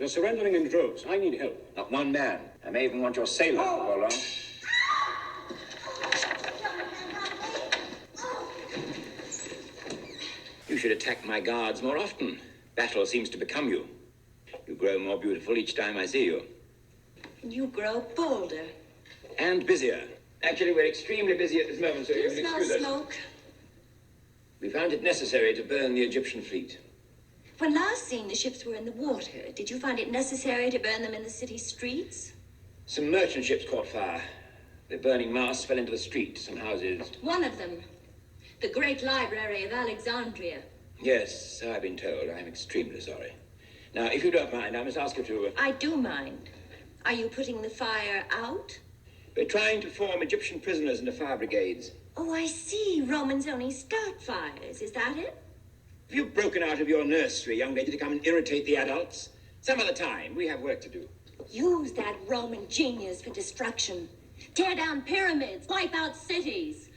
You're surrendering in droves. I need help. Not one man. I may even want your sailor to go along. You should attack my guards more often. Battle seems to become you. You grow more beautiful each time I see you. You grow bolder. And busier. Actually, we're extremely busy at this moment, so you can excuse us. Smoke. We found it necessary to burn the Egyptian fleet. When last seen, the ships were in the water. Did you find it necessary to burn them in the city streets? Some merchant ships caught fire. The burning mass fell into the street, some houses. One of them, the Great Library of Alexandria. Yes, so I've been told. I'm extremely sorry. Now, if you don't mind, I must ask you to... I do mind. Are you putting the fire out? We're trying to form Egyptian prisoners into fire brigades. Oh, I see. Romans only start fires. Is that it? Have you broken out of your nursery, young lady, to come and irritate the adults? Some other time. We have work to do. Use that Roman genius for destruction. Tear down pyramids. Wipe out cities.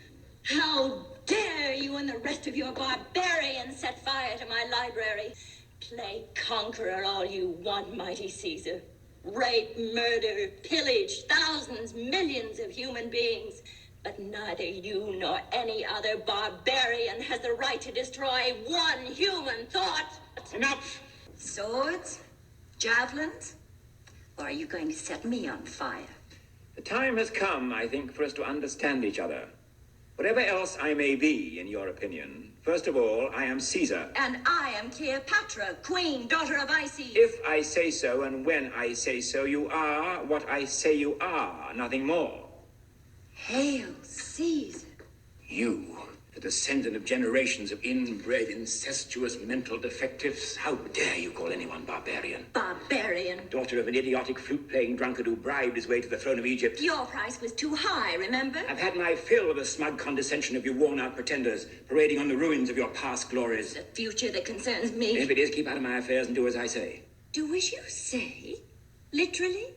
How dare you and the rest of your barbarians set fire to my library? Play conqueror all you want, mighty Caesar. Rape, murder, pillage thousands, millions of human beings. But neither you nor any other barbarian has the right to destroy one human thought. Enough! Swords? Javelins? Or are you going to set me on fire? The time has come, I think, for us to understand each other. Whatever else I may be, in your opinion, first of all, I am Caesar. And I am Cleopatra, queen, daughter of Isis. If I say so, and when I say so, you are what I say you are, nothing more. Hail, Caesar. You, the descendant of generations of inbred, incestuous mental defectives, how dare you call anyone barbarian? Barbarian. Daughter of an idiotic flute-playing drunkard who bribed his way to the throne of Egypt. Your price was too high, remember? I've had my fill of the smug condescension of you worn-out pretenders, parading on the ruins of your past glories. The future that concerns me. If it is, keep out of my affairs and do as I say. Do as you say? Literally?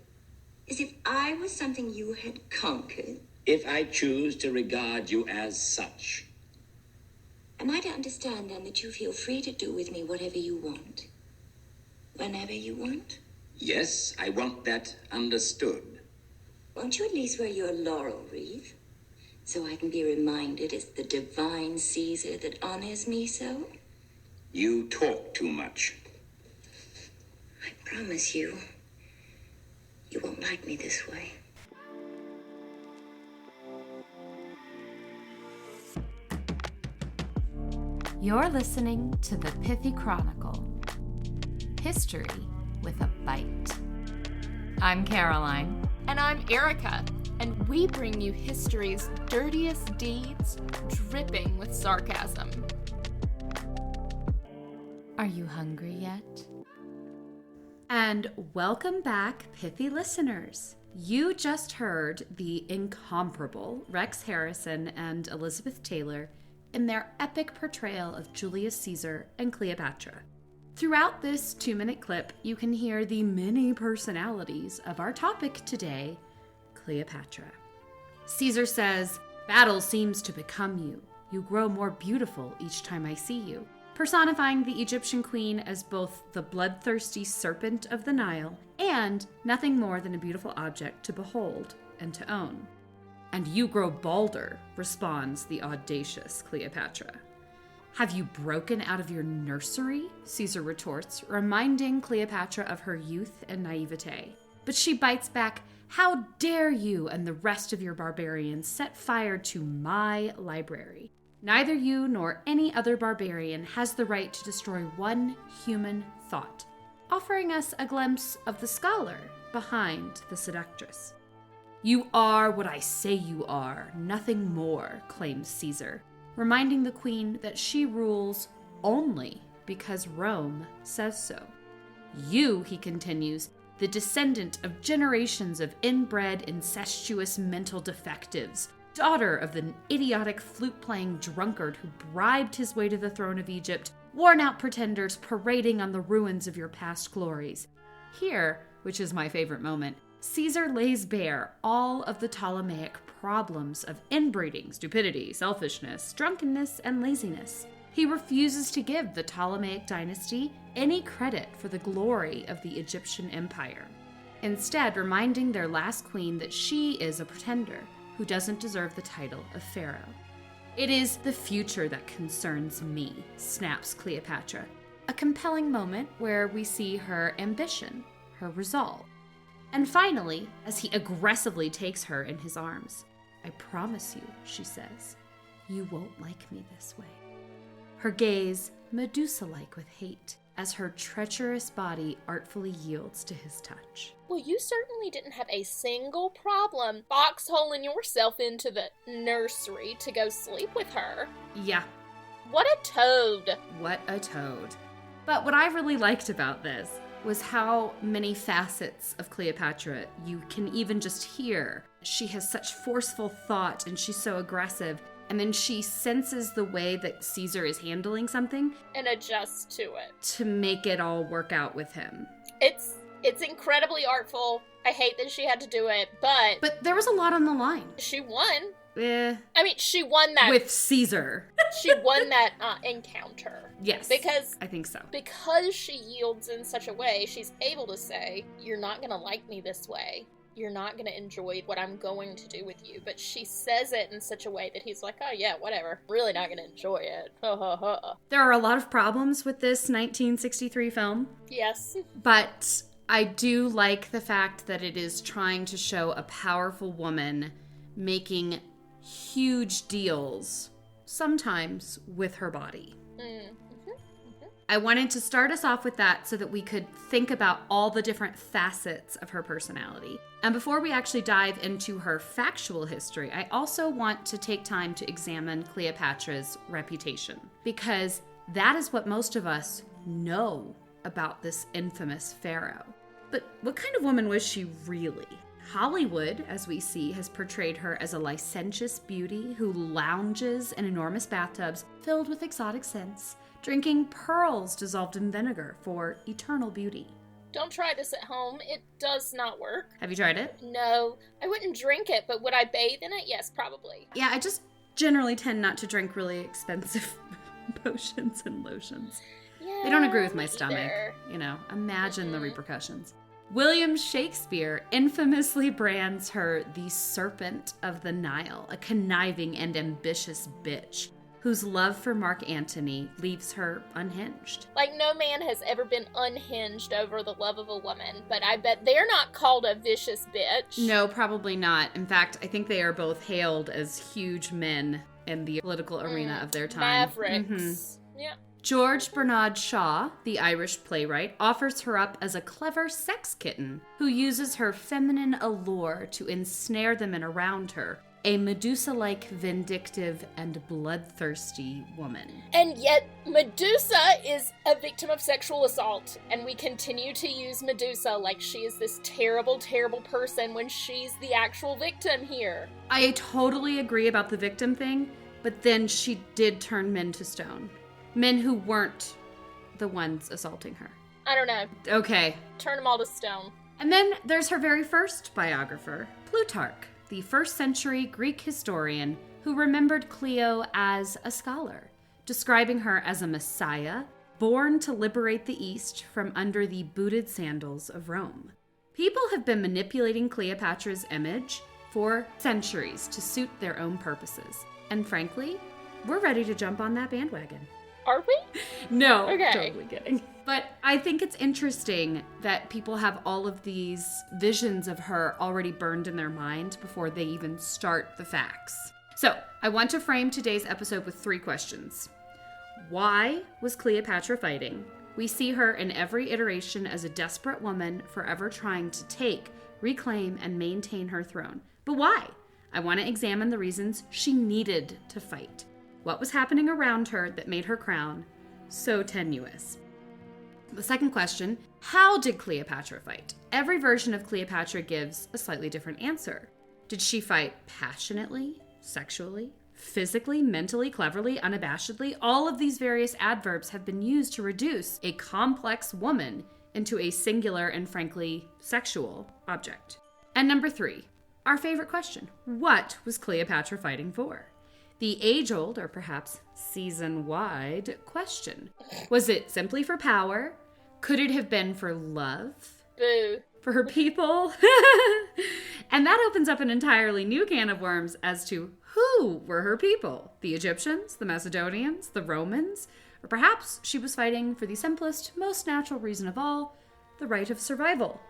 As if I was something you had conquered? If I choose to regard you as such. Am I to understand, then, that you feel free to do with me whatever you want? Whenever you want? Yes, I want that understood. Won't you at least wear your laurel wreath? So I can be reminded it's the divine Caesar that honors me so? You talk too much. I promise you, you won't like me this way. You're listening to the Pithy Chronicle. History with a bite. I'm Caroline. And I'm Erica. And we bring you history's dirtiest deeds, dripping with sarcasm. Are you hungry yet? And welcome back, Pithy listeners. You just heard the incomparable Rex Harrison and Elizabeth Taylor in their epic portrayal of Julius Caesar and Cleopatra. Throughout this 2-minute clip, you can hear the many personalities of our topic today, Cleopatra. Caesar says, "Battle seems to become you. You grow more beautiful each time I see you," personifying the Egyptian queen as both the bloodthirsty serpent of the Nile and nothing more than a beautiful object to behold and to own. "And you grow balder," responds the audacious Cleopatra. "Have you broken out of your nursery?" Caesar retorts, reminding Cleopatra of her youth and naivete. But she bites back, "How dare you and the rest of your barbarians set fire to my library? Neither you nor any other barbarian has the right to destroy one human thought," offering us a glimpse of the scholar behind the seductress. "You are what I say you are, nothing more," claims Caesar, reminding the queen that she rules only because Rome says so. "You," he continues, "the descendant of generations of inbred, incestuous mental defectives, daughter of the idiotic flute-playing drunkard who bribed his way to the throne of Egypt, worn-out pretenders parading on the ruins of your past glories." Here, which is my favorite moment, Caesar lays bare all of the Ptolemaic problems of inbreeding, stupidity, selfishness, drunkenness, and laziness. He refuses to give the Ptolemaic dynasty any credit for the glory of the Egyptian empire, instead reminding their last queen that she is a pretender who doesn't deserve the title of pharaoh. "It is the future that concerns me," snaps Cleopatra, a compelling moment where we see her ambition, her resolve. And finally, as he aggressively takes her in his arms, "I promise you," she says, "you won't like me this way." Her gaze Medusa-like with hate, as her treacherous body artfully yields to his touch. Well, you certainly didn't have a single problem foxholing yourself into the nursery to go sleep with her. Yeah. What a toad. What a toad. But what I really liked about this was how many facets of Cleopatra you can even just hear. She has such forceful thought and she's so aggressive. And then she senses the way that Caesar is handling something and adjusts to it to make it all work out with him. It's incredibly artful. I hate that she had to do it, but there was a lot on the line. She won. I mean, she won that with Caesar. She won that encounter. Yes, because I think so. Because she yields in such a way, she's able to say, "You're not gonna like me this way. You're not gonna enjoy what I'm going to do with you." But she says it in such a way that he's like, "Oh yeah, whatever. Really not gonna enjoy it." There are a lot of problems with this 1963 film. Yes. But I do like the fact that it is trying to show a powerful woman making huge deals, sometimes with her body. I wanted to start us off with that so that we could think about all the different facets of her personality. And before we actually dive into her factual history, I also want to take time to examine Cleopatra's reputation, because that is what most of us know about this infamous pharaoh. But what kind of woman was she really? Hollywood, as we see, has portrayed her as a licentious beauty who lounges in enormous bathtubs filled with exotic scents, drinking pearls dissolved in vinegar for eternal beauty. Don't try this at home. It does not work. Have you tried it? No. I wouldn't drink it, but would I bathe in it? Yes, probably. Yeah, I just generally tend not to drink really expensive potions and lotions. Yeah, they don't agree with my stomach. Either. You know, imagine the repercussions. William Shakespeare infamously brands her the Serpent of the Nile, a conniving and ambitious bitch whose love for Mark Antony leaves her unhinged. Like, no man has ever been unhinged over the love of a woman, but I bet they're not called a vicious bitch. No, probably not. In fact, I think they are both hailed as huge men in the political arena of their time. Mavericks. Yeah. George Bernard Shaw, the Irish playwright, offers her up as a clever sex kitten who uses her feminine allure to ensnare the men around her, a Medusa-like vindictive and bloodthirsty woman. And yet, Medusa is a victim of sexual assault, and we continue to use Medusa like she is this terrible, terrible person when she's the actual victim here. I totally agree about the victim thing, but then she did turn men to stone. Men who weren't the ones assaulting her. I don't know. Okay. Turn them all to stone. And then there's her very first biographer, Plutarch, the 1st century Greek historian who remembered Cleo as a scholar, describing her as a messiah born to liberate the East from under the booted sandals of Rome. People have been manipulating Cleopatra's image for centuries to suit their own purposes. And frankly, we're ready to jump on that bandwagon. Are we? No, okay. Totally kidding. But I think it's interesting that people have all of these visions of her already burned in their mind before they even start the facts. So I want to frame today's episode with 3 questions. Why was Cleopatra fighting? We see her in every iteration as a desperate woman forever trying to take, reclaim, and maintain her throne. But why? I want to examine the reasons she needed to fight. What was happening around her that made her crown so tenuous? The second question, how did Cleopatra fight? Every version of Cleopatra gives a slightly different answer. Did she fight passionately, sexually, physically, mentally, cleverly, unabashedly? All of these various adverbs have been used to reduce a complex woman into a singular and frankly sexual object. And number 3, our favorite question, what was Cleopatra fighting for? the age-old, or perhaps season-wide, question. Was it simply for power? Could it have been for love? Boo. For her people? And that opens up an entirely new can of worms as to who were her people. The Egyptians, the Macedonians, the Romans? Or perhaps she was fighting for the simplest, most natural reason of all, the right of survival.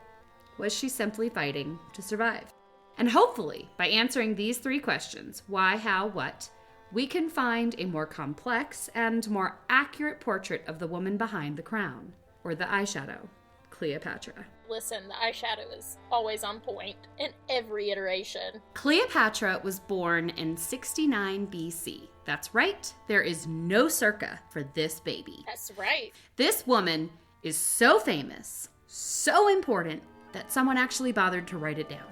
Was she simply fighting to survive? And hopefully, by answering these three questions, why, how, what, we can find a more complex and more accurate portrait of the woman behind the crown, or the eyeshadow, Cleopatra. Listen, the eyeshadow is always on point in every iteration. Cleopatra was born in 69 BC. That's right, there is no circa for this baby. That's right. This woman is so famous, so important, that someone actually bothered to write it down.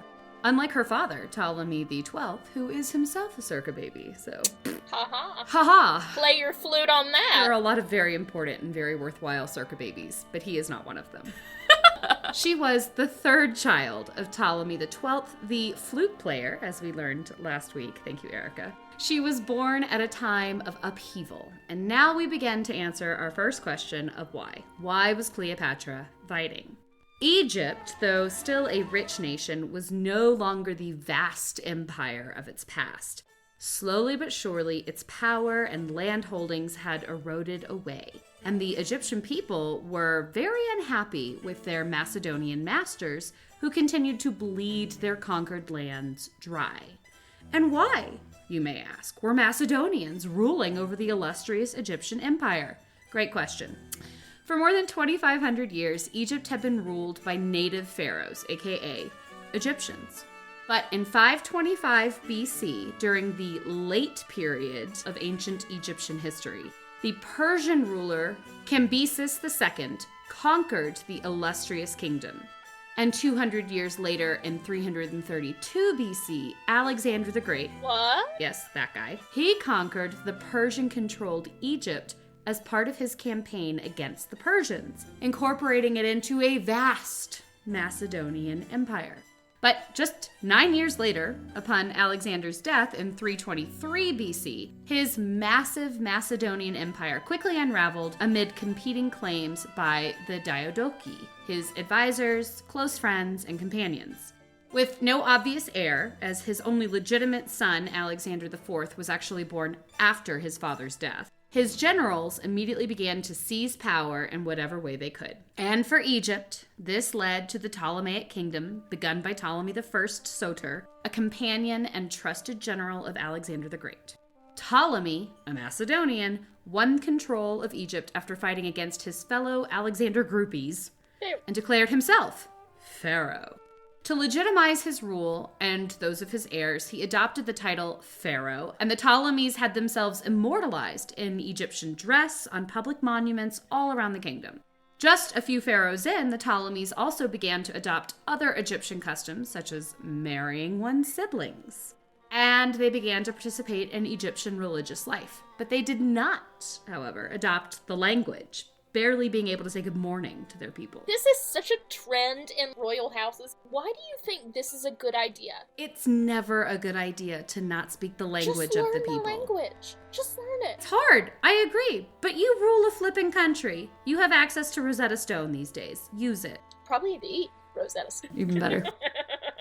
Unlike her father, Ptolemy XII, who is himself a circa baby, so... Ha-ha. Ha-ha! Play your flute on that. There are a lot of very important and very worthwhile circa babies, but he is not one of them. She was the third child of Ptolemy XII, the flute player, as we learned last week. Thank you, Erica. She was born at a time of upheaval, and now we begin to answer our first question of why. Why was Cleopatra fighting? Egypt, though still a rich nation, was no longer the vast empire of its past. Slowly but surely, its power and land holdings had eroded away, and the Egyptian people were very unhappy with their Macedonian masters, who continued to bleed their conquered lands dry. And why, you may ask, were Macedonians ruling over the illustrious Egyptian empire? Great question. For more than 2,500 years, Egypt had been ruled by native pharaohs, aka Egyptians. But in 525 BC, during the late period of ancient Egyptian history, the Persian ruler Cambyses II conquered the illustrious kingdom. And 200 years later, in 332 BC, Alexander the Great, What? yes, that guy, he conquered the Persian-controlled Egypt as part of his campaign against the Persians, incorporating it into a vast Macedonian empire. But just 9 years later, upon Alexander's death in 323 BC, his massive Macedonian empire quickly unraveled amid competing claims by the Diadochi, his advisors, close friends, and companions. With no obvious heir, as his only legitimate son, Alexander IV, was actually born after his father's death, his generals immediately began to seize power in whatever way they could. And for Egypt, this led to the Ptolemaic kingdom, begun by Ptolemy I Soter, a companion and trusted general of Alexander the Great. Ptolemy, a Macedonian, won control of Egypt after fighting against his fellow Alexander groupies and declared himself pharaoh. To legitimize his rule and those of his heirs, he adopted the title pharaoh, and the Ptolemies had themselves immortalized in Egyptian dress on public monuments all around the kingdom. Just a few pharaohs in, the Ptolemies also began to adopt other Egyptian customs, such as marrying one's siblings. And they began to participate in Egyptian religious life. But they did not, however, adopt the language, barely being able to say good morning to their people. This is such a trend in royal houses. Why do you think this is a good idea? It's never a good idea to not speak the language of the people. Just learn the language. Just learn it. It's hard, I agree. But you rule a flipping country. You have access to Rosetta Stone these days. Use it. Probably need to eat Rosetta Stone. Even better.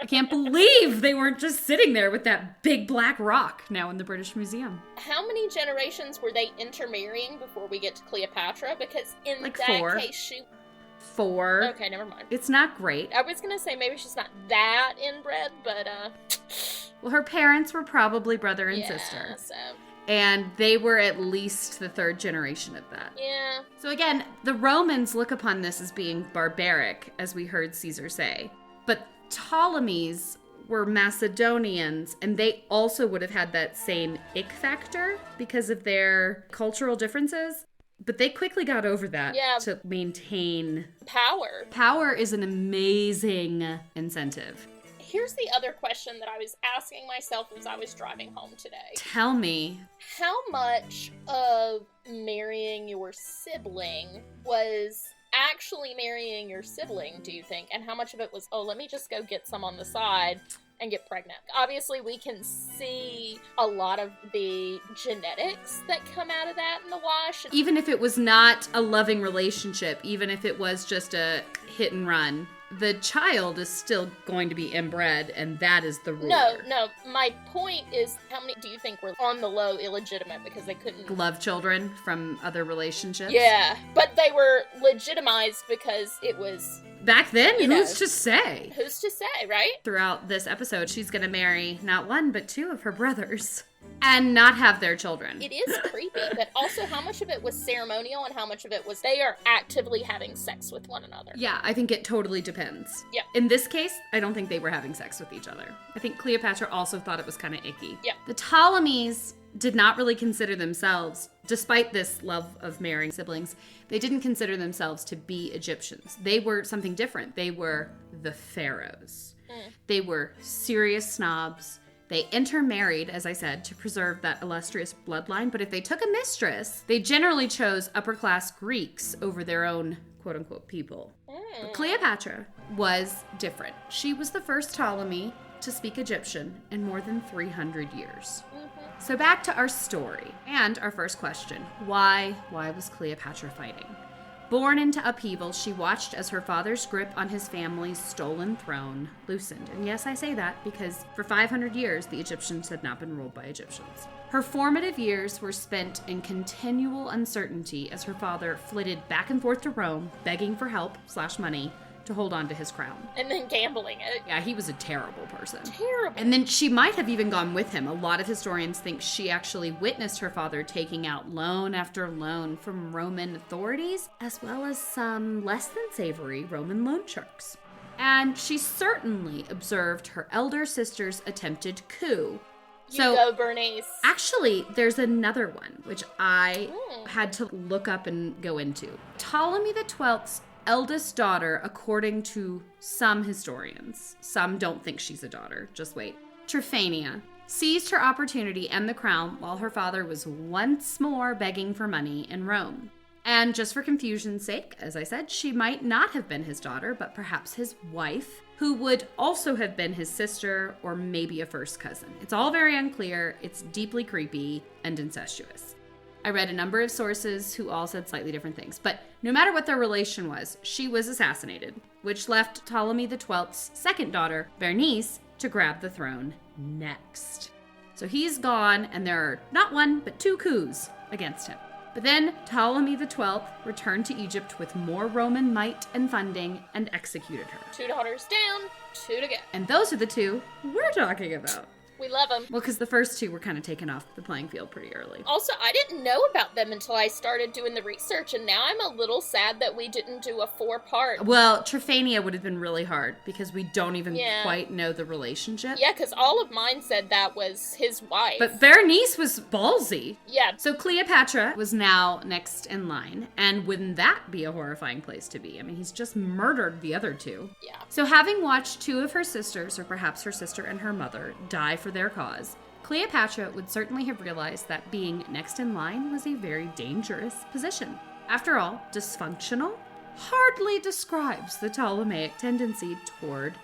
I can't believe they weren't just sitting there with that big black rock now in the British Museum. How many generations were they intermarrying before we get to Cleopatra? Because in Like that 4. case, she... 4. Okay, never mind. It's not great. I was gonna say maybe she's not that inbred, but Well, her parents were probably brother and sister. So And they were at least the 3rd generation of that. yeah. So again, the Romans look upon this as being barbaric, as we heard Caesar say. But Ptolemies were Macedonians, and they also would have had that same ick factor because of their cultural differences. But they quickly got over that to maintain Power. Power is an amazing incentive. Here's the other question that I was asking myself as I was driving home today. Tell me. How much of marrying your sibling was actually marrying your sibling, do you think? And how much of it was, oh, let me just go get some on the side and get pregnant. Obviously, we can see a lot of the genetics that come out of that in the wash. Even if it was not a loving relationship, even if it was just a hit and run, the child is still going to be inbred, and that is the rule. No. My point is, how many do you think were on the low illegitimate because they couldn't love children from other relationships? Yeah, but they were legitimized because it was... Back then, who's to say? Who's to say, right? Throughout this episode, she's going to marry not one, but two of her brothers. And not have their children. It is creepy, but also how much of it was ceremonial and how much of it was they are actively having sex with one another. Yeah, I think it totally depends. Yeah. In this case, I don't think they were having sex with each other. I think Cleopatra also thought it was kind of icky. Yeah. The Ptolemies did not really consider themselves, despite this love of marrying siblings, they didn't consider themselves to be Egyptians. They were something different. They were the pharaohs. They were serious snobs. They intermarried, as I said, to preserve that illustrious bloodline, but if they took a mistress, they generally chose upper-class Greeks over their own quote-unquote people. But Cleopatra was different. She was the first Ptolemy to speak Egyptian in more than 300 years. So back to our story and our first question. Why was Cleopatra fighting? Born into upheaval, she watched as her father's grip on his family's stolen throne loosened. And yes, I say that because for 500 years, the Egyptians had not been ruled by Egyptians. Her formative years were spent in continual uncertainty as her father flitted back and forth to Rome, begging for help / money to hold on to his crown. And then gambling it. Yeah, he was a terrible person. Terrible. And then she might have even gone with him. A lot of historians think she actually witnessed her father taking out loan after loan from Roman authorities, as well as some less than savory Roman loan sharks. And she certainly observed her elder sister's attempted coup. You go, Bernice. Actually, there's another one, which I had to look up and go into. Ptolemy XII's eldest daughter, according to some historians. Some don't think she's a daughter. Just wait. Tryphania seized her opportunity and the crown while her father was once more begging for money in Rome. And just for confusion's sake, as I said, she might not have been his daughter, but perhaps his wife, who would also have been his sister or maybe a first cousin. It's all very unclear. It's deeply creepy and incestuous. I read a number of sources who all said slightly different things, but no matter what their relation was, she was assassinated, which left Ptolemy XII's second daughter, Bernice, to grab the throne next. So he's gone, and there are not one, but 2 coups against him. But then Ptolemy XII returned to Egypt with more Roman might and funding and executed her. 2 daughters down, 2 to go. And those are the 2 we're talking about. We love them. Well, because the first 2 were kind of taken off the playing field pretty early. Also, I didn't know about them until I started doing the research, and now I'm a little sad that we didn't do a 4-part. Well, Tryphania would have been really hard because we don't even quite know the relationship. Yeah, because all of mine said that was his wife. But Bernice was ballsy. Yeah. So Cleopatra was now next in line, and wouldn't that be a horrifying place to be? I mean, he's just murdered the other 2. Yeah. So having watched 2 of her sisters, or perhaps her sister and her mother, die for their cause, Cleopatra would certainly have realized that being next in line was a very dangerous position. After all, dysfunctional hardly describes the Ptolemaic tendency toward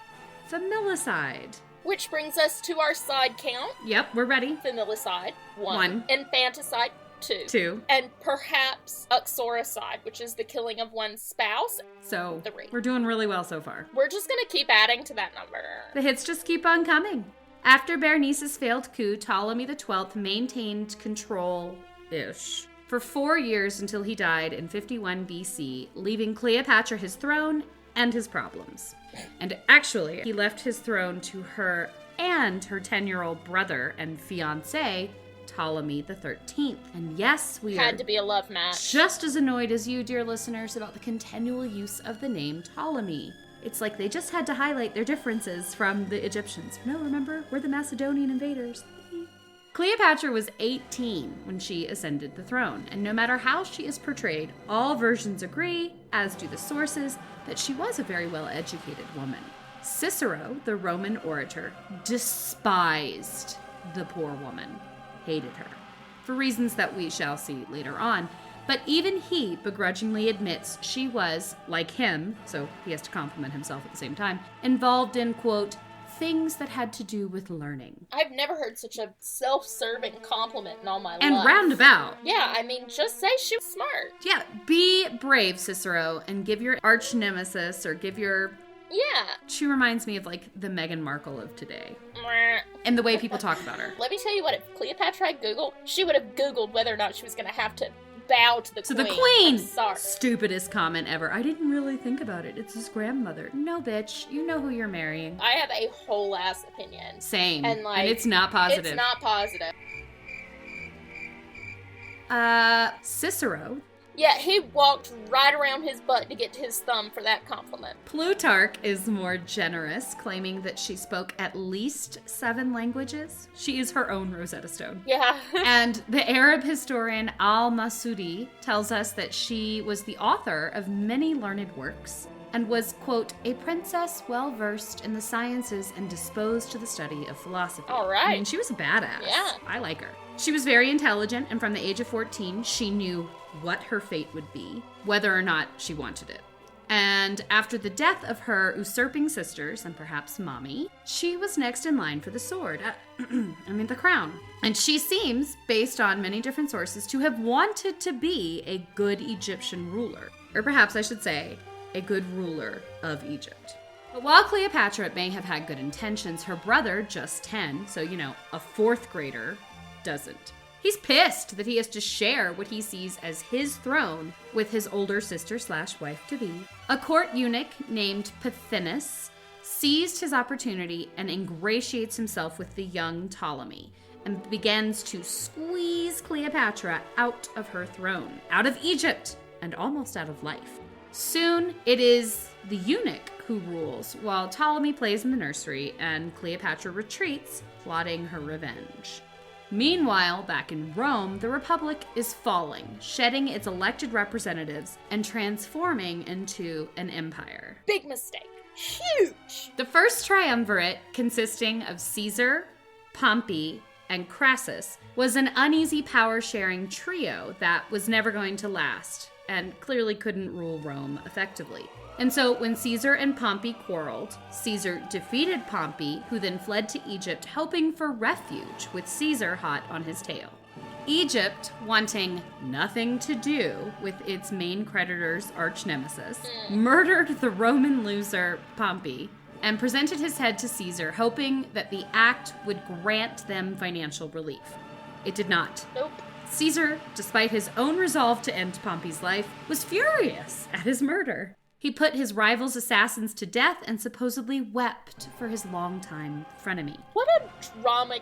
familicide. Which brings us to our side count. Yep, we're ready. Familicide, 1. Infanticide, 2. 2. And perhaps uxoricide, which is the killing of one's spouse. So 3. We're doing really well so far. We're just going to keep adding to that number. The hits just keep on coming. After Berenice's failed coup, Ptolemy XII maintained control-ish for 4 years until he died in 51 BC, leaving Cleopatra his throne and his problems. And actually, he left his throne to her and her 10-year-old brother and fiancé, Ptolemy XIII. And yes, we had to be a love match. Just as annoyed as you, dear listeners, about the continual use of the name Ptolemy. It's like they just had to highlight their differences from the Egyptians. No, remember? We're the Macedonian invaders. Cleopatra was 18 when she ascended the throne, and no matter how she is portrayed, all versions agree, as do the sources, that she was a very well-educated woman. Cicero, the Roman orator, despised the poor woman, hated her, for reasons that we shall see later on. But even he begrudgingly admits she was, like him, so he has to compliment himself at the same time, involved in, quote, things that had to do with learning. I've never heard such a self-serving compliment in all my life. And roundabout. Yeah, I mean, just say she was smart. Yeah, be brave, Cicero, and give your arch nemesis or give your... Yeah. She reminds me of, like, the Meghan Markle of today. Mwah. And the way people talk about her. Let me tell you what, if Cleopatra had Googled, she would have Googled whether or not she was going to have to bow to the queen. To the queen! I'm sorry. Stupidest comment ever. I didn't really think about it. It's his grandmother. No, bitch. You know who you're marrying. I have a whole ass opinion. Same. And, like, it's not positive. It's not positive. Cicero. Yeah, he walked right around his butt to get to his thumb for that compliment. Plutarch is more generous, claiming that she spoke at least 7 languages. She is her own Rosetta Stone. Yeah. And the Arab historian Al-Masudi tells us that she was the author of many learned works and was, quote, a princess well-versed in the sciences and disposed to the study of philosophy. All right. I mean, she was a badass. Yeah. I like her. She was very intelligent, and from the age of 14, she knew what her fate would be, whether or not she wanted it. And after the death of her usurping sisters, and perhaps mommy, she was next in line for the sword. The crown. And she seems, based on many different sources, to have wanted to be a good Egyptian ruler. Or perhaps I should say, a good ruler of Egypt. But while Cleopatra may have had good intentions, her brother, just 10, so, a 4th grader, doesn't. He's pissed that he has to share what he sees as his throne with his older sister/wife-to-be. A court eunuch named Pothinus seized his opportunity and ingratiates himself with the young Ptolemy and begins to squeeze Cleopatra out of her throne, out of Egypt, and almost out of life. Soon, it is the eunuch who rules, while Ptolemy plays in the nursery and Cleopatra retreats, plotting her revenge. Meanwhile, back in Rome, the Republic is falling, shedding its elected representatives and transforming into an empire. Big mistake. Huge. The first triumvirate, consisting of Caesar, Pompey, and Crassus, was an uneasy power-sharing trio that was never going to last and clearly couldn't rule Rome effectively. And so when Caesar and Pompey quarreled, Caesar defeated Pompey, who then fled to Egypt, hoping for refuge with Caesar hot on his tail. Egypt, wanting nothing to do with its main creditor's arch nemesis, murdered the Roman loser Pompey and presented his head to Caesar, hoping that the act would grant them financial relief. It did not. Nope. Caesar, despite his own resolve to end Pompey's life, was furious at his murder. He put his rival's assassins to death and supposedly wept for his longtime frenemy. What a drama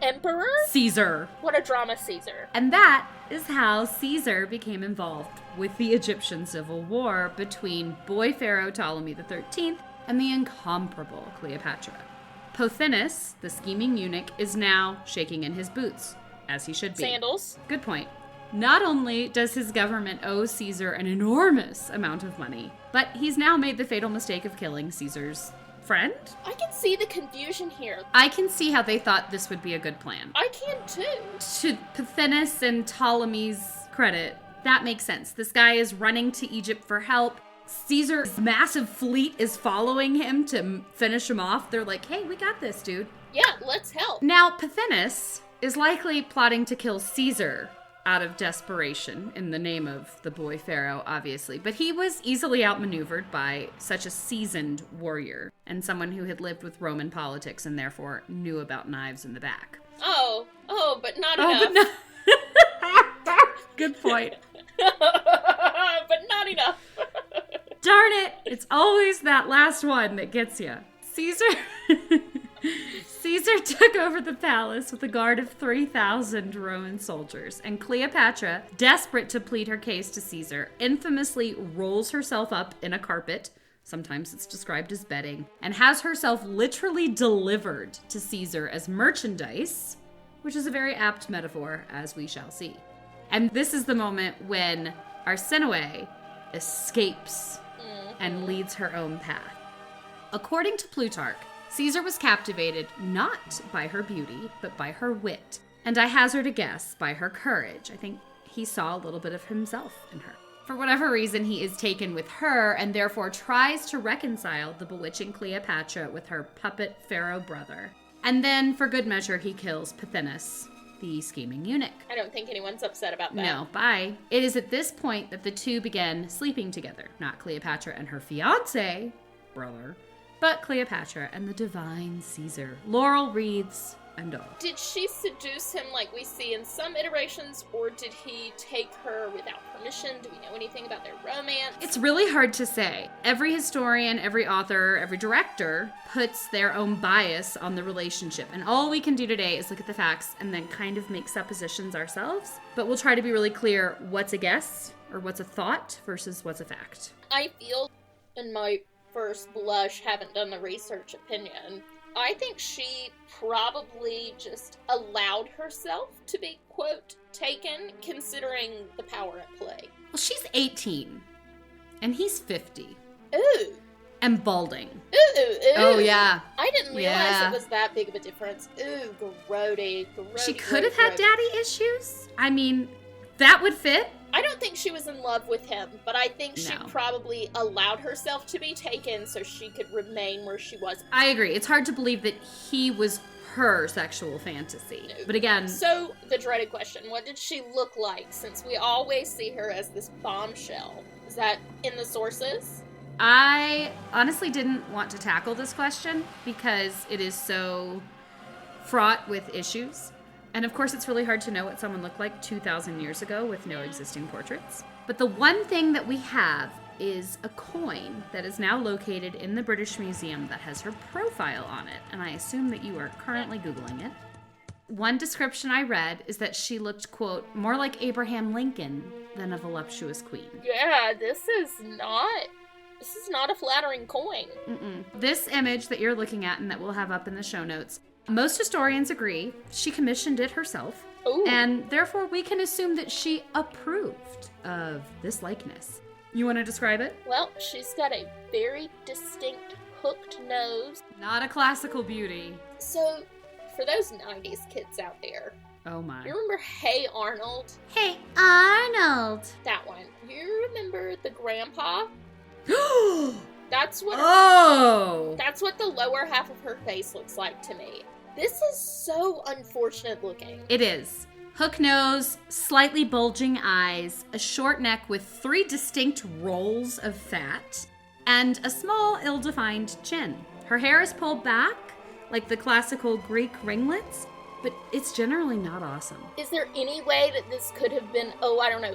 emperor. Caesar. What a drama Caesar. And that is how Caesar became involved with the Egyptian civil war between boy pharaoh Ptolemy XIII and the incomparable Cleopatra. Pothinus, the scheming eunuch, is now shaking in his boots, as he should be. Sandals. Good point. Not only does his government owe Caesar an enormous amount of money, but he's now made the fatal mistake of killing Caesar's friend. I can see the confusion here. I can see how they thought this would be a good plan. I can too. To Pothinus and Ptolemy's credit, that makes sense. This guy is running to Egypt for help. Caesar's massive fleet is following him to finish him off. They're like, hey, we got this, dude. Yeah, let's help. Now, Pothinus is likely plotting to kill Caesar out of desperation in the name of the boy pharaoh, obviously. But he was easily outmaneuvered by such a seasoned warrior and someone who had lived with Roman politics and therefore knew about knives in the back. But not enough. Good point. But not enough. Darn it! It's always that last one that gets you. Caesar took over the palace with a guard of 3,000 Roman soldiers, and Cleopatra, desperate to plead her case to Caesar, infamously rolls herself up in a carpet, sometimes it's described as bedding, and has herself literally delivered to Caesar as merchandise, which is a very apt metaphor, as we shall see. And this is the moment when Arsinoe escapes and leads her own path. According to Plutarch, Caesar was captivated not by her beauty, but by her wit, and I hazard a guess, by her courage. I think he saw a little bit of himself in her. For whatever reason, he is taken with her and therefore tries to reconcile the bewitching Cleopatra with her puppet pharaoh brother. And then, for good measure, he kills Pothinus, the scheming eunuch. I don't think anyone's upset about that. No, bye. It is at this point that the two begin sleeping together. Not Cleopatra and her fiancé, brother, but Cleopatra and the divine Caesar. Laurel wreaths and all. Did she seduce him like we see in some iterations, or did he take her without permission? Do we know anything about their romance? It's really hard to say. Every historian, every author, every director puts their own bias on the relationship. And all we can do today is look at the facts and then kind of make suppositions ourselves. But we'll try to be really clear what's a guess or what's a thought versus what's a fact. I feel, in my first blush, haven't done the research opinion, I think she probably just allowed herself to be, quote, taken, considering the power at play. Well, she's 18, and he's 50. Ooh. And balding. Ooh, ooh. Oh, yeah. I didn't realize Yeah. it was that big of a difference. Ooh, grody. She could have had daddy issues. I mean, that would fit. I don't think she was in love with him, but I think she No. probably allowed herself to be taken so she could remain where she was. I agree. It's hard to believe that he was her sexual fantasy. No. But again, So, the dreaded question, what did she look like, since we always see her as this bombshell? Is that in the sources? I honestly didn't want to tackle this question because it is so fraught with issues. And of course, it's really hard to know what someone looked like 2,000 years ago with no existing portraits. But the one thing that we have is a coin that is now located in the British Museum that has her profile on it. And I assume that you are currently Googling it. One description I read is that she looked, quote, more like Abraham Lincoln than a voluptuous queen. Yeah, this is not a flattering coin. This image that you're looking at and that we'll have up in the show notes, most historians agree she commissioned it herself. Ooh. And therefore we can assume that she approved of this likeness. You want to describe it? Well, she's got a very distinct hooked nose. Not a classical beauty. So, for those 90s kids out there, Oh my. you remember Hey Arnold? Hey, Arnold. That one. You remember the grandpa? That's what Oh! that's what the lower half of her face looks like to me. This is so unfortunate looking. It is. Hook nose, slightly bulging eyes, a short neck with 3 distinct rolls of fat, and a small, ill-defined chin. Her hair is pulled back, like the classical Greek ringlets, but it's generally not awesome. Is there any way that this could have been,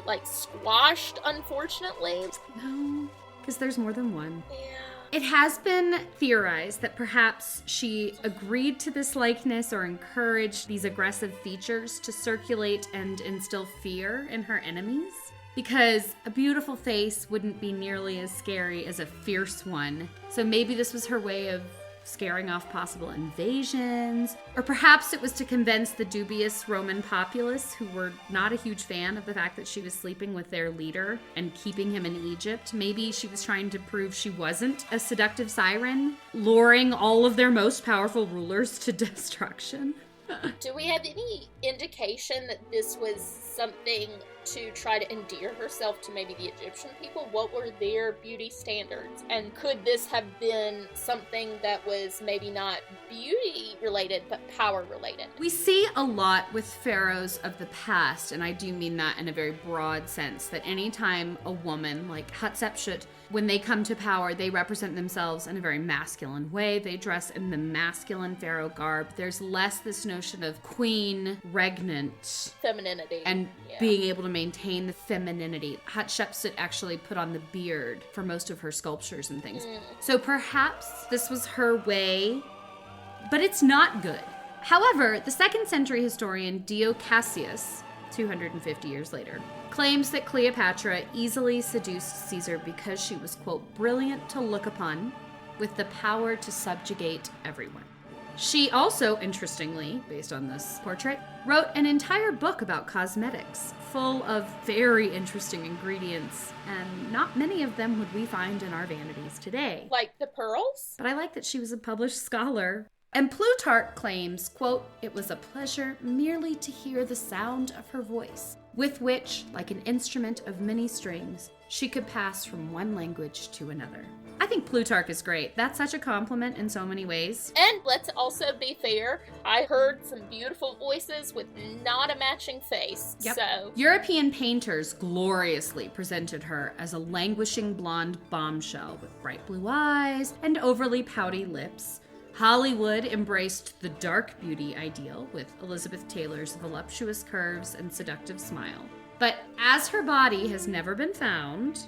like squashed, unfortunately? No, because there's more than one. Yeah. It has been theorized that perhaps she agreed to this likeness or encouraged these aggressive features to circulate and instill fear in her enemies. Because a beautiful face wouldn't be nearly as scary as a fierce one. So maybe this was her way of scaring off possible invasions, or perhaps it was to convince the dubious Roman populace who were not a huge fan of the fact that she was sleeping with their leader and keeping him in Egypt. Maybe she was trying to prove she wasn't a seductive siren, luring all of their most powerful rulers to destruction. Do we have any indication that this was something to try to endear herself to maybe the Egyptian people? What were their beauty standards? And could this have been something that was maybe not beauty related, but power related? We see a lot with pharaohs of the past, and I do mean that in a very broad sense, that anytime a woman like Hatshepsut, when they come to power, they represent themselves in a very masculine way. They dress in the masculine pharaoh garb. There's less this notion of queen, regnant, Femininity. and Yeah. being able to maintain the femininity. Hatshepsut actually put on the beard for most of her sculptures and things. So perhaps this was her way, but it's not good. However, the 2nd century historian Dio Cassius, 250 years later, claims that Cleopatra easily seduced Caesar because she was, quote, brilliant to look upon, with the power to subjugate everyone. She also, interestingly, based on this portrait, wrote an entire book about cosmetics, full of very interesting ingredients, and not many of them would we find in our vanities today. Like the pearls? But I like that she was a published scholar And Plutarch claims, quote, "It was a pleasure merely to hear the sound of her voice, with which, like an instrument of many strings, she could pass from one language to another." I think Plutarch is great. That's such a compliment in so many ways. And let's also be fair, I heard some beautiful voices with not a matching face. Yep. So European painters gloriously presented her as a languishing blonde bombshell with bright blue eyes and overly pouty lips. Hollywood embraced the dark beauty ideal with Elizabeth Taylor's voluptuous curves and seductive smile. But as her body has never been found,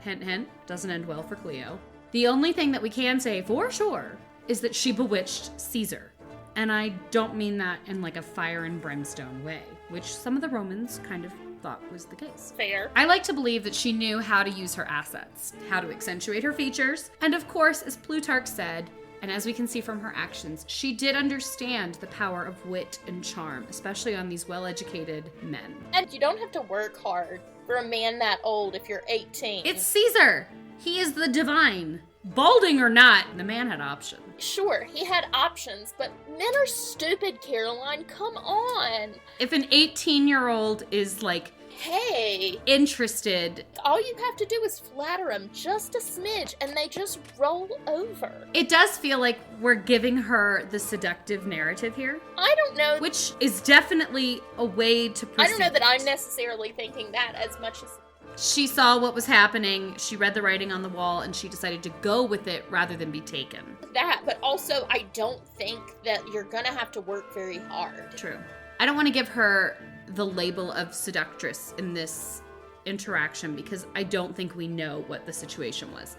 hint, hint, doesn't end well for Cleo, the only thing that we can say for sure is that she bewitched Caesar. And I don't mean that in like a fire and brimstone way, which some of the Romans kind of thought was the case. fair. I like to believe that she knew how to use her assets, how to accentuate her features, and of course, as Plutarch said, and as we can see from her actions, she did understand the power of wit and charm, especially on these well-educated men. And you don't have to work hard for a man that old if you're 18. It's Caesar! He is the divine. Balding or not, the man had options. Sure, he had options, but men are stupid, Caroline. Come on. If an 18-year-old is like Hey, interested, all you have to do is flatter them just a smidge and they just roll over. it does feel like we're giving her the seductive narrative here, I don't know. which is definitely a way to proceed. I don't know that I'm necessarily thinking that as much as She saw what was happening, she read the writing on the wall, and she decided to go with it rather than be taken. that, but also I don't think that you're gonna have to work very hard. True. I don't want to give her the label of seductress in this interaction because I don't think we know what the situation was.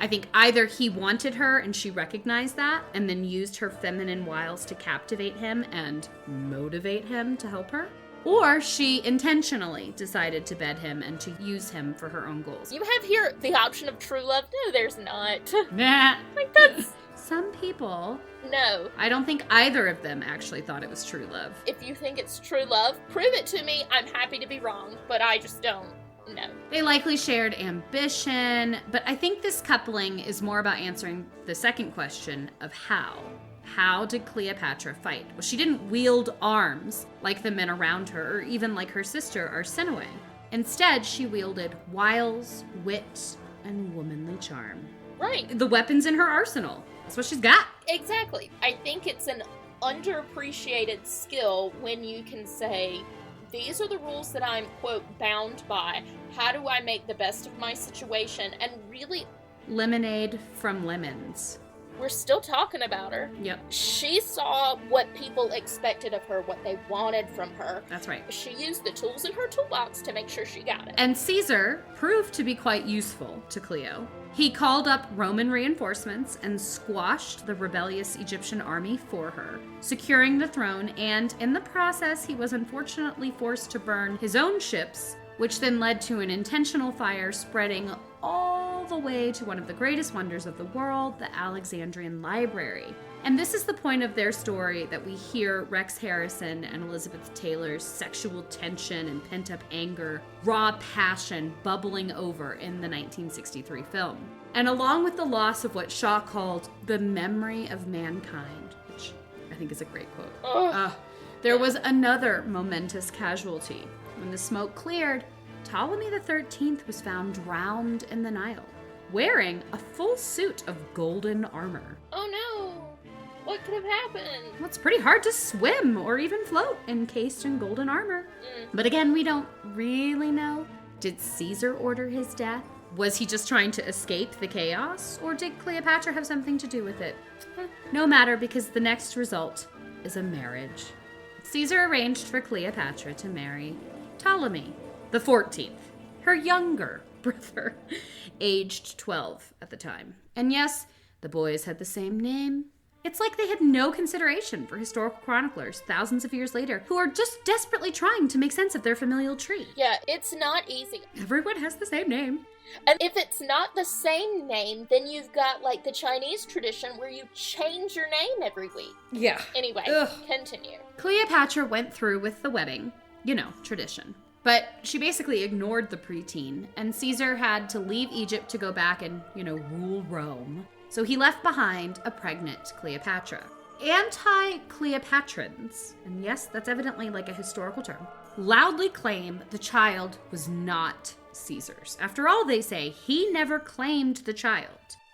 I think either he wanted her and she recognized that and then used her feminine wiles to captivate him and motivate him to help her, or she intentionally decided to bed him and to use him for her own goals. You have here the option of true love. No, there's not. Nah. Like, that's... Some people, No. I don't think either of them actually thought it was true love. If you think it's true love, prove it to me. I'm happy to be wrong, but I just don't. No. They likely shared ambition, but I think this coupling is more about answering the second question of how. How did Cleopatra fight? Well, she didn't wield arms like the men around her, or even like her sister Arsinoe. Instead, she wielded wiles, wit, and womanly charm. Right. The weapons in her arsenal. That's what she's got. Exactly. I think it's an underappreciated skill when you can say, these are the rules that I'm, quote, bound by. How do I make the best of my situation? And really, Lemonade from lemons. we're still talking about her. Yep, She saw what people expected of her, what they wanted from her. that's right. She used the tools in her toolbox to make sure she got it. And Caesar proved to be quite useful to Cleo. He called up Roman reinforcements and squashed the rebellious Egyptian army for her, securing the throne, and in the process, he was unfortunately forced to burn his own ships, which then led to an intentional fire spreading all the way to one of the greatest wonders of the world, the Alexandrian Library. And this is the point of their story that we hear Rex Harrison and Elizabeth Taylor's sexual tension and pent-up anger, raw passion bubbling over in the 1963 film. And along with the loss of what Shaw called the memory of mankind, which I think is a great quote, there was another momentous casualty. When the smoke cleared, Ptolemy XIII was found drowned in the Nile, wearing a full suit of golden armor. Oh no! What could have happened? Well, it's pretty hard to swim or even float encased in golden armor. But again, we don't really know. Did Caesar order his death? Was he just trying to escape the chaos? Or did Cleopatra have something to do with it? No matter, because the next result is a marriage. Caesar arranged for Cleopatra to marry Ptolemy the 14th, her younger brother, aged 12 at the time. And yes, the boys had the same name. It's like they had no consideration for historical chroniclers thousands of years later who are just desperately trying to make sense of their familial tree. Yeah, it's not easy. Everyone has the same name. And if it's not the same name, then you've got like the Chinese tradition where you change your name every week. Yeah. Anyway, Ugh. continue. Cleopatra went through with the wedding. You know, tradition. But she basically ignored the preteen, and Caesar had to leave Egypt to go back and, rule Rome. So he left behind a pregnant Cleopatra. Anti-Cleopatrans, and yes, that's evidently like a historical term, loudly claim the child was not Caesar's. After all, they say, he never claimed the child.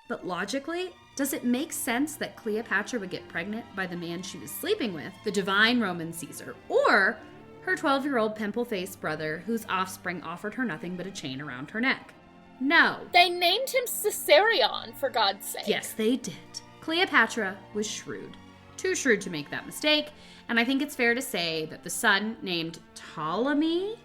But logically, does it make sense that Cleopatra would get pregnant by the man she was sleeping with, the divine Roman Caesar, or her 12-year-old pimple-faced brother whose offspring offered her nothing but a chain around her neck? No. They named him Caesarion, for God's sake. Yes, they did. Cleopatra was shrewd. Too shrewd to make that mistake, and I think it's fair to say that the son named Ptolemy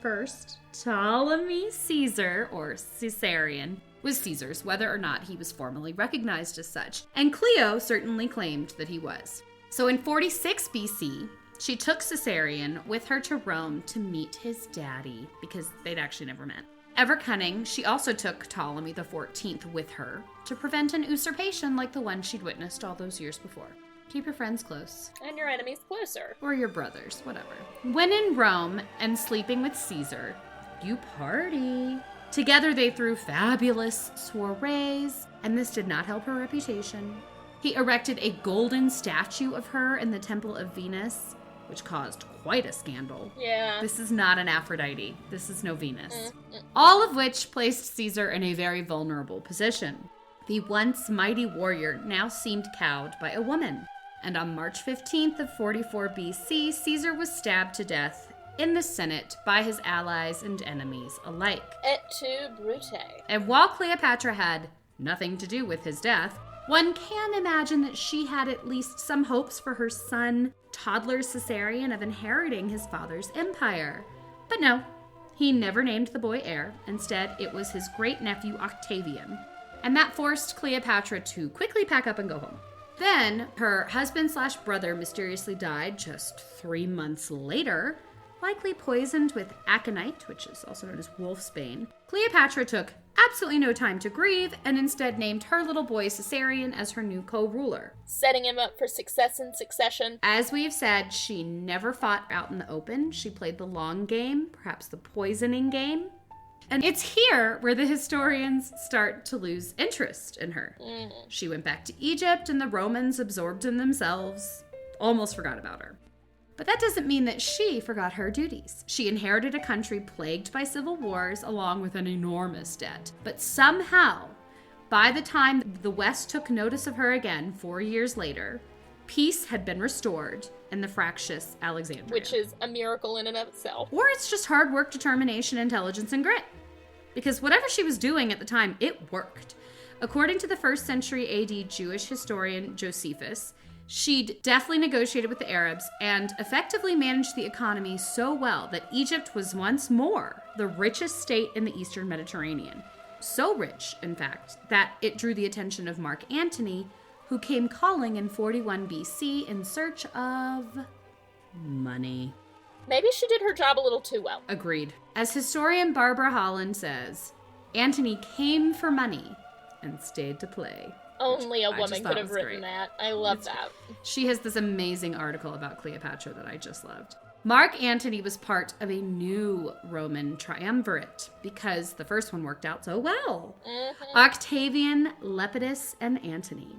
Caesar, or Caesarion, was Caesar's, whether or not he was formally recognized as such. And Cleo certainly claimed that he was. So in 46 BC, she took Caesarion with her to Rome to meet his daddy, because they'd actually never met. Ever cunning, she also took Ptolemy XIV with her to prevent an usurpation like the one she'd witnessed all those years before. Keep your friends close. And your enemies closer. Or your brothers, whatever. When in Rome and sleeping with Caesar, you party. Together they threw fabulous soirees, and this did not help her reputation. He erected a golden statue of her in the Temple of Venus, which caused quite a scandal. Yeah. This is not an Aphrodite. This is no Venus. All of which placed Caesar in a very vulnerable position. The once mighty warrior now seemed cowed by a woman. And on March 15th of 44 BC, Caesar was stabbed to death in the Senate by his allies and enemies alike. Et tu, Brute. And while Cleopatra had nothing to do with his death, one can imagine that she had at least some hopes for her son, toddler Caesarion, of inheriting his father's empire. But no, he never named the boy heir. Instead, it was his great-nephew Octavian. And that forced Cleopatra to quickly pack up and go home. Then, her husband/brother mysteriously died just 3 months later, likely poisoned with aconite, which is also known as wolfsbane. Cleopatra took absolutely no time to grieve and instead named her little boy Caesarion as her new co-ruler. Setting him up for success in succession. As we've said, she never fought out in the open. She played the long game, perhaps the poisoning game. And it's here where the historians start to lose interest in her. She went back to Egypt, and the Romans, absorbed in themselves, almost forgot about her. But that doesn't mean that she forgot her duties. She inherited a country plagued by civil wars along with an enormous debt. But somehow, by the time the West took notice of her again 4 years later, peace had been restored in the fractious Alexandria. Which is a miracle in and of itself. Or it's just hard work, determination, intelligence, and grit. Because whatever she was doing at the time, it worked. According to the 1st century AD Jewish historian Josephus, she'd deftly negotiated with the Arabs and effectively managed the economy so well that Egypt was once more the richest state in the Eastern Mediterranean. So rich, in fact, that it drew the attention of Mark Antony, who came calling in 41 BC in search of money. Maybe she did her job a little too well. Agreed. As historian Barbara Holland says, Antony came for money and stayed to play. Only a woman could have written that. I love that. She has this amazing article about Cleopatra that I just loved. Mark Antony was part of a new Roman triumvirate because the first one worked out so well. Octavian, Lepidus, and Antony.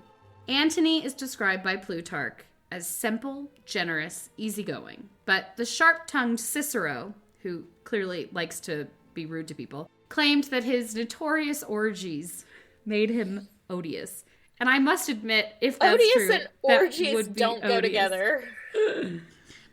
Antony is described by Plutarch as simple, generous, easygoing. But the sharp-tongued Cicero, who clearly likes to be rude to people, claimed that his notorious orgies made him odious. And I must admit, if that's odious true, and orgies don't go together.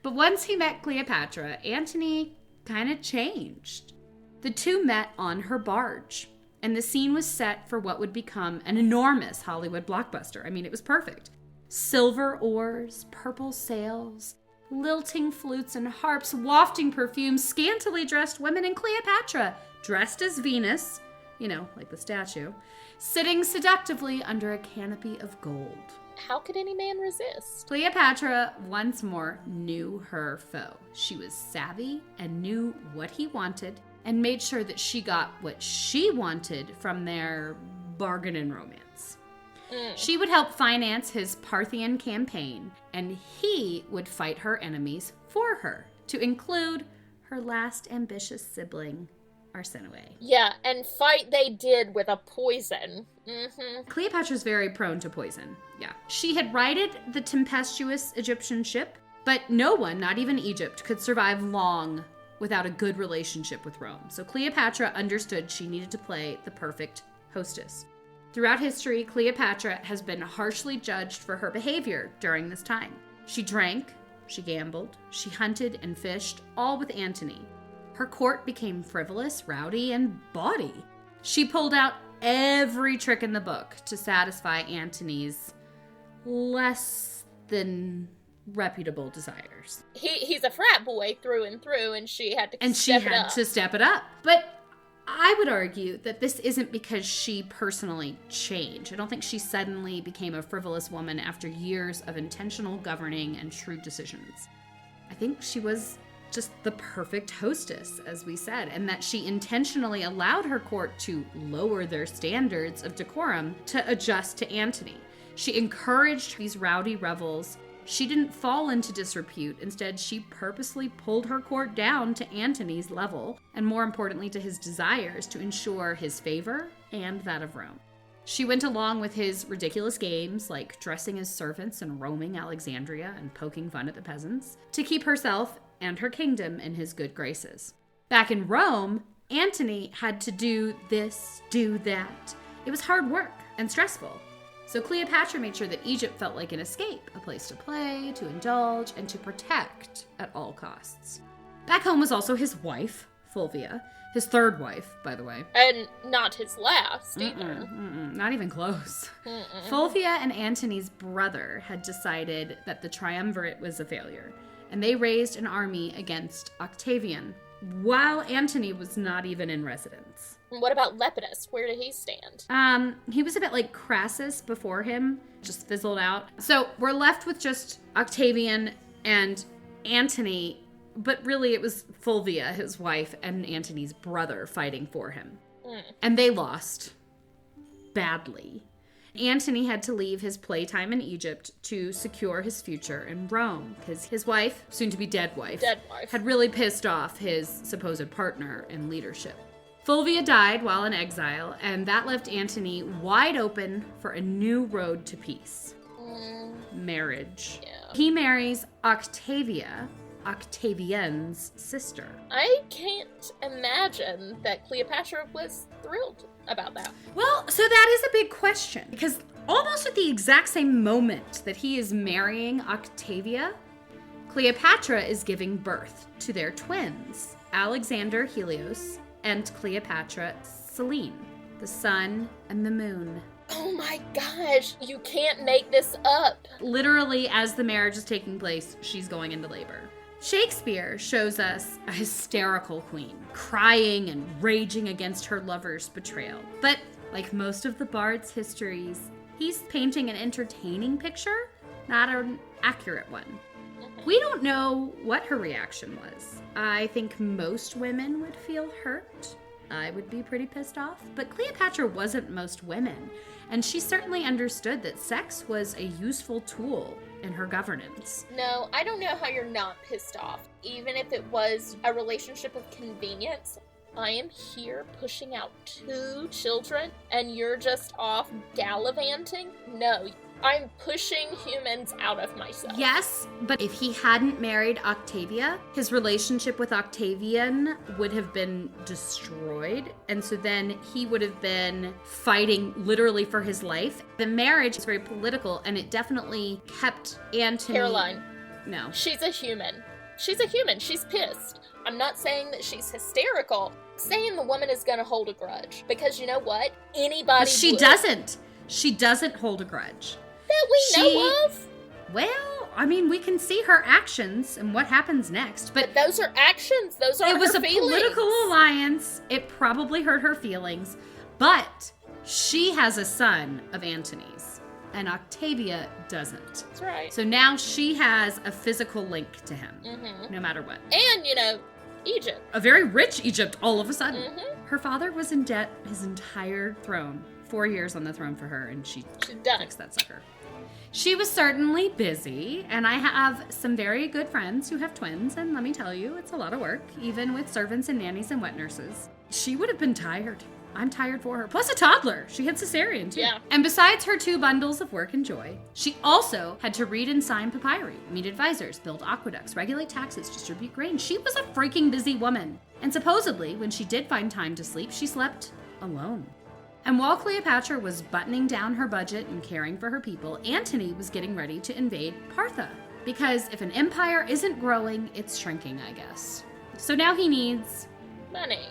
But once he met Cleopatra, Antony kind of changed. The two met on her barge, and the scene was set for what would become an enormous Hollywood blockbuster. I mean, it was perfect. Silver oars, purple sails, lilting flutes and harps, wafting perfumes, scantily dressed women, and Cleopatra, dressed as Venus, you know, like the statue, sitting seductively under a canopy of gold. How could any man resist? Cleopatra once more knew her foe. She was savvy and knew what he wanted and made sure that she got what she wanted from their bargain in romance. She would help finance his Parthian campaign, and he would fight her enemies for her, to include her last ambitious sibling, Arsinoe. Yeah, and fight they did with a poison. Cleopatra's very prone to poison. Yeah. She had righted the tempestuous Egyptian ship, but no one, not even Egypt, could survive long without a good relationship with Rome. So Cleopatra understood she needed to play the perfect hostess. Throughout history, Cleopatra has been harshly judged for her behavior during this time. She drank, she gambled, she hunted and fished, all with Antony. Her court became frivolous, rowdy, and bawdy. She pulled out every trick in the book to satisfy Antony's less than reputable desires. He's a frat boy through and through, and she had to step it up. But I would argue that this isn't because she personally changed. I don't think she suddenly became a frivolous woman after years of intentional governing and shrewd decisions. I think she was just the perfect hostess, as we said, and that she intentionally allowed her court to lower their standards of decorum to adjust to Antony. She encouraged these rowdy revels. She didn't fall into disrepute. Instead, she purposely pulled her court down to Antony's level, and more importantly, to his desires to ensure his favor and that of Rome. She went along with his ridiculous games, like dressing as servants and roaming Alexandria and poking fun at the peasants, to keep herself and her kingdom in his good graces. Back in Rome, Antony had to do this, do that. It was hard work and stressful. So Cleopatra made sure that Egypt felt like an escape, a place to play, to indulge, and to protect at all costs. Back home was also his wife, Fulvia, his third wife, by the way. And not his last, either. Not even close. Fulvia and Antony's brother had decided that the triumvirate was a failure, and they raised an army against Octavian, while Antony was not even in residence. What about Lepidus? Where did he stand? He was a bit like Crassus before him, just fizzled out. So we're left with just Octavian and Antony, but really it was Fulvia, his wife, and Antony's brother fighting for him. And they lost badly. Antony had to leave his playtime in Egypt to secure his future in Rome, because his wife, soon to be dead wife, had really pissed off his supposed partner in leadership. Fulvia died while in exile, and that left Antony wide open for a new road to peace. Marriage. Yeah. He marries Octavia, Octavian's sister. I can't imagine that Cleopatra was thrilled about that. Well, so that is a big question, because almost at the exact same moment that he is marrying Octavia, Cleopatra is giving birth to their twins, Alexander Helios and Cleopatra Selene, the sun and the moon. Oh my gosh, you can't make this up. Literally, as the marriage is taking place, she's going into labor. Shakespeare shows us a hysterical queen, crying and raging against her lover's betrayal. But like most of the bard's histories, he's painting an entertaining picture, not an accurate one. We don't know what her reaction was. I think most women would feel hurt. I would be pretty pissed off. But Cleopatra wasn't most women, and she certainly understood that sex was a useful tool in her governance. No, I don't know how you're not pissed off. Even if it was a relationship of convenience, I am here pushing out 2 children, and you're just off gallivanting? No, I'm pushing humans out of myself. Yes, but if he hadn't married Octavia, his relationship with Octavian would have been destroyed. And so then he would have been fighting literally for his life. The marriage is very political, and it definitely kept Antony... Caroline. No. She's a human. She's a human. She's pissed. I'm not saying that she's hysterical. I'm saying the woman is going to hold a grudge. Because you know what? Anybody But she would. doesn't. She doesn't hold a grudge. That we know of? Well, I mean, we can see her actions and what happens next, but those are actions. Those aren't it was her a feelings. political alliance. It probably hurt her feelings, but she has a son of Antony's, and Octavia doesn't. That's right. So now she has a physical link to him, no matter what. And, Egypt. A very rich Egypt all of a sudden. Her father was in debt his entire throne. 4 years on the throne for her, and she done. fixed that sucker. She was certainly busy, and I have some very good friends who have twins, and let me tell you, it's a lot of work, even with servants and nannies and wet nurses. She would have been tired. I'm tired for her. Plus a toddler. She had cesarean too. Yeah. And besides her 2 bundles of work and joy, she also had to read and sign papyri, meet advisors, build aqueducts, regulate taxes, distribute grain. She was a freaking busy woman. And supposedly, when she did find time to sleep, she slept alone. And while Cleopatra was buttoning down her budget and caring for her people, Antony was getting ready to invade Partha. Because if an empire isn't growing, it's shrinking, I guess. So now he needs... Money.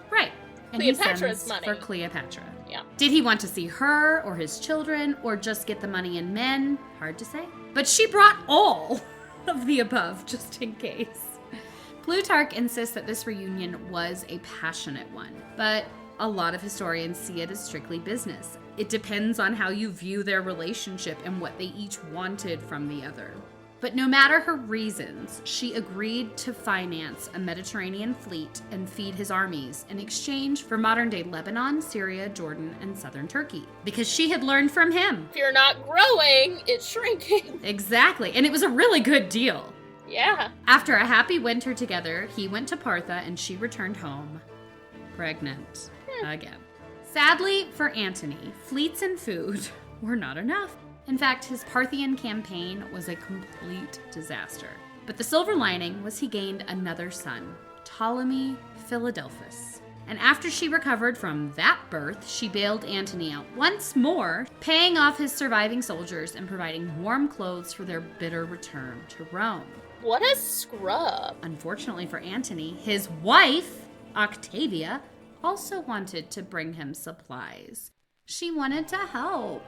Right. And Cleopatra's he sends money. for Cleopatra. Yeah. Did he want to see her or his children or just get the money and men? Hard to say. But she brought all of the above just in case. Plutarch insists that this reunion was a passionate one, but a lot of historians see it as strictly business. It depends on how you view their relationship and what they each wanted from the other. But no matter her reasons, she agreed to finance a Mediterranean fleet and feed his armies in exchange for modern-day Lebanon, Syria, Jordan, and southern Turkey. Because she had learned from him. If you're not growing, it's shrinking. Exactly, and it was a really good deal. Yeah. After a happy winter together, he went to Partha and she returned home, pregnant again. Sadly for Antony, fleets and food were not enough. In fact, his Parthian campaign was a complete disaster. But the silver lining was he gained another son, Ptolemy Philadelphus. And after she recovered from that birth, she bailed Antony out once more, paying off his surviving soldiers and providing warm clothes for their bitter return to Rome. What a scrub. Unfortunately for Antony, his wife, Octavia, also wanted to bring him supplies. She wanted to help,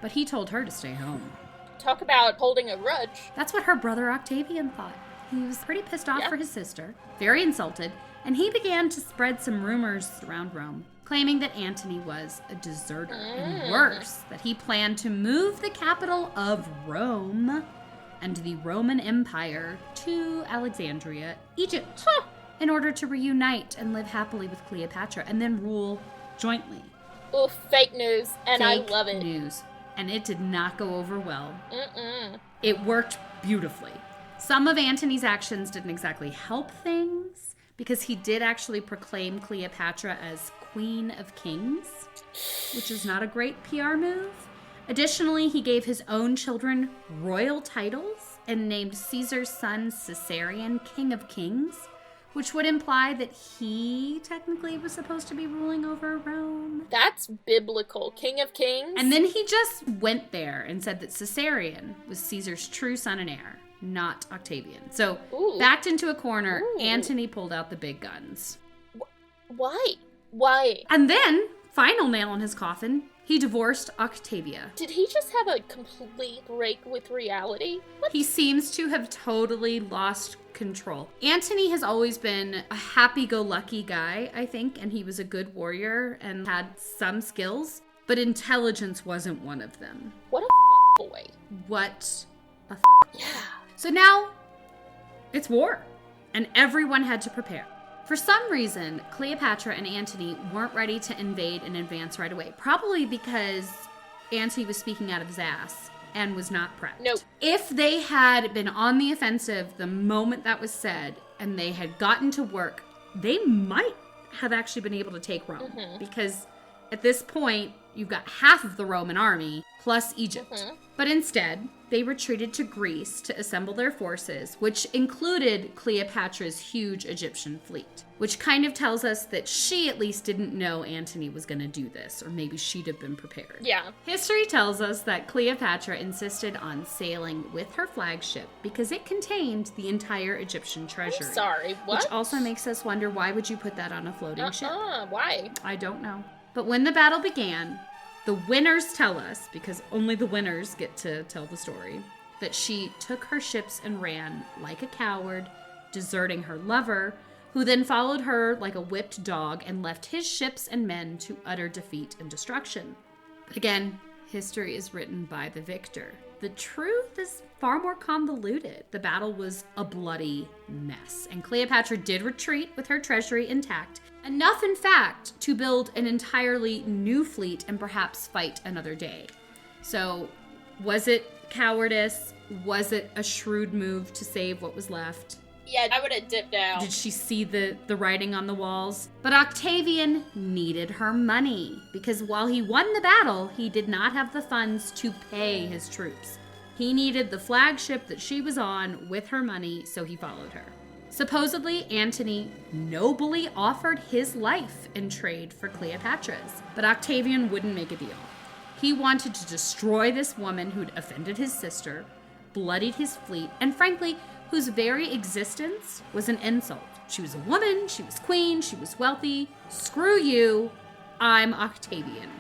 but he told her to stay home. Talk about holding a grudge. That's what her brother Octavian thought. He was pretty pissed off for his sister, very insulted, and he began to spread some rumors around Rome, claiming that Antony was a deserter, and worse, that he planned to move the capital of Rome and the Roman Empire to Alexandria, Egypt, in order to reunite and live happily with Cleopatra and then rule jointly. Oh, fake news, and I Fake love it. news. And it did not go over well. It worked beautifully. Some of Antony's actions didn't exactly help things, because he did actually proclaim Cleopatra as Queen of Kings, which is not a great PR move. Additionally, he gave his own children royal titles and named Caesar's son Caesarion King of Kings, which would imply that he technically was supposed to be ruling over Rome. That's biblical. King of Kings. And then he just went there and said that Caesarion was Caesar's true son and heir, not Octavian. So, backed into a corner, Antony pulled out the big guns. Why? Why? And then, final nail in his coffin, he divorced Octavia. Did he just have a complete break with reality? What? He seems to have totally lost control. Antony has always been a happy-go-lucky guy, I think, and he was a good warrior and had some skills, but intelligence wasn't one of them. What a boy. What a Yeah. So now, it's war, and everyone had to prepare. For some reason, Cleopatra and Antony weren't ready to invade and advance right away, probably because Antony was speaking out of his ass and was not prepped. Nope. If they had been on the offensive the moment that was said and they had gotten to work, they might have actually been able to take Rome, because at this point, you've got half of the Roman army plus Egypt. But instead, they retreated to Greece to assemble their forces, which included Cleopatra's huge Egyptian fleet, which kind of tells us that she at least didn't know Antony was going to do this, or maybe she'd have been prepared. Yeah. History tells us that Cleopatra insisted on sailing with her flagship because it contained the entire Egyptian treasury. I'm sorry, what? Which also makes us wonder, why would you put that on a floating ship? Why? I don't know. But when the battle began, the winners tell us, because only the winners get to tell the story, that she took her ships and ran like a coward, deserting her lover, who then followed her like a whipped dog and left his ships and men to utter defeat and destruction. But again, history is written by the victor. The truth is far more convoluted. The battle was a bloody mess, and Cleopatra did retreat with her treasury intact, enough in fact to build an entirely new fleet and perhaps fight another day. So Was it cowardice? Was it a shrewd move to save what was left? Yeah, I would have dipped out. Did she see the writing on the walls? But Octavian needed her money because while he won the battle, he did not have the funds to pay his troops. He needed the flagship that she was on with her money, so he followed her. Supposedly, Antony nobly offered his life in trade for Cleopatra's, but Octavian wouldn't make a deal. He wanted to destroy this woman who'd offended his sister, bloodied his fleet, and frankly, whose very existence was an insult. She was a woman, she was queen, she was wealthy. Screw you, I'm Octavian.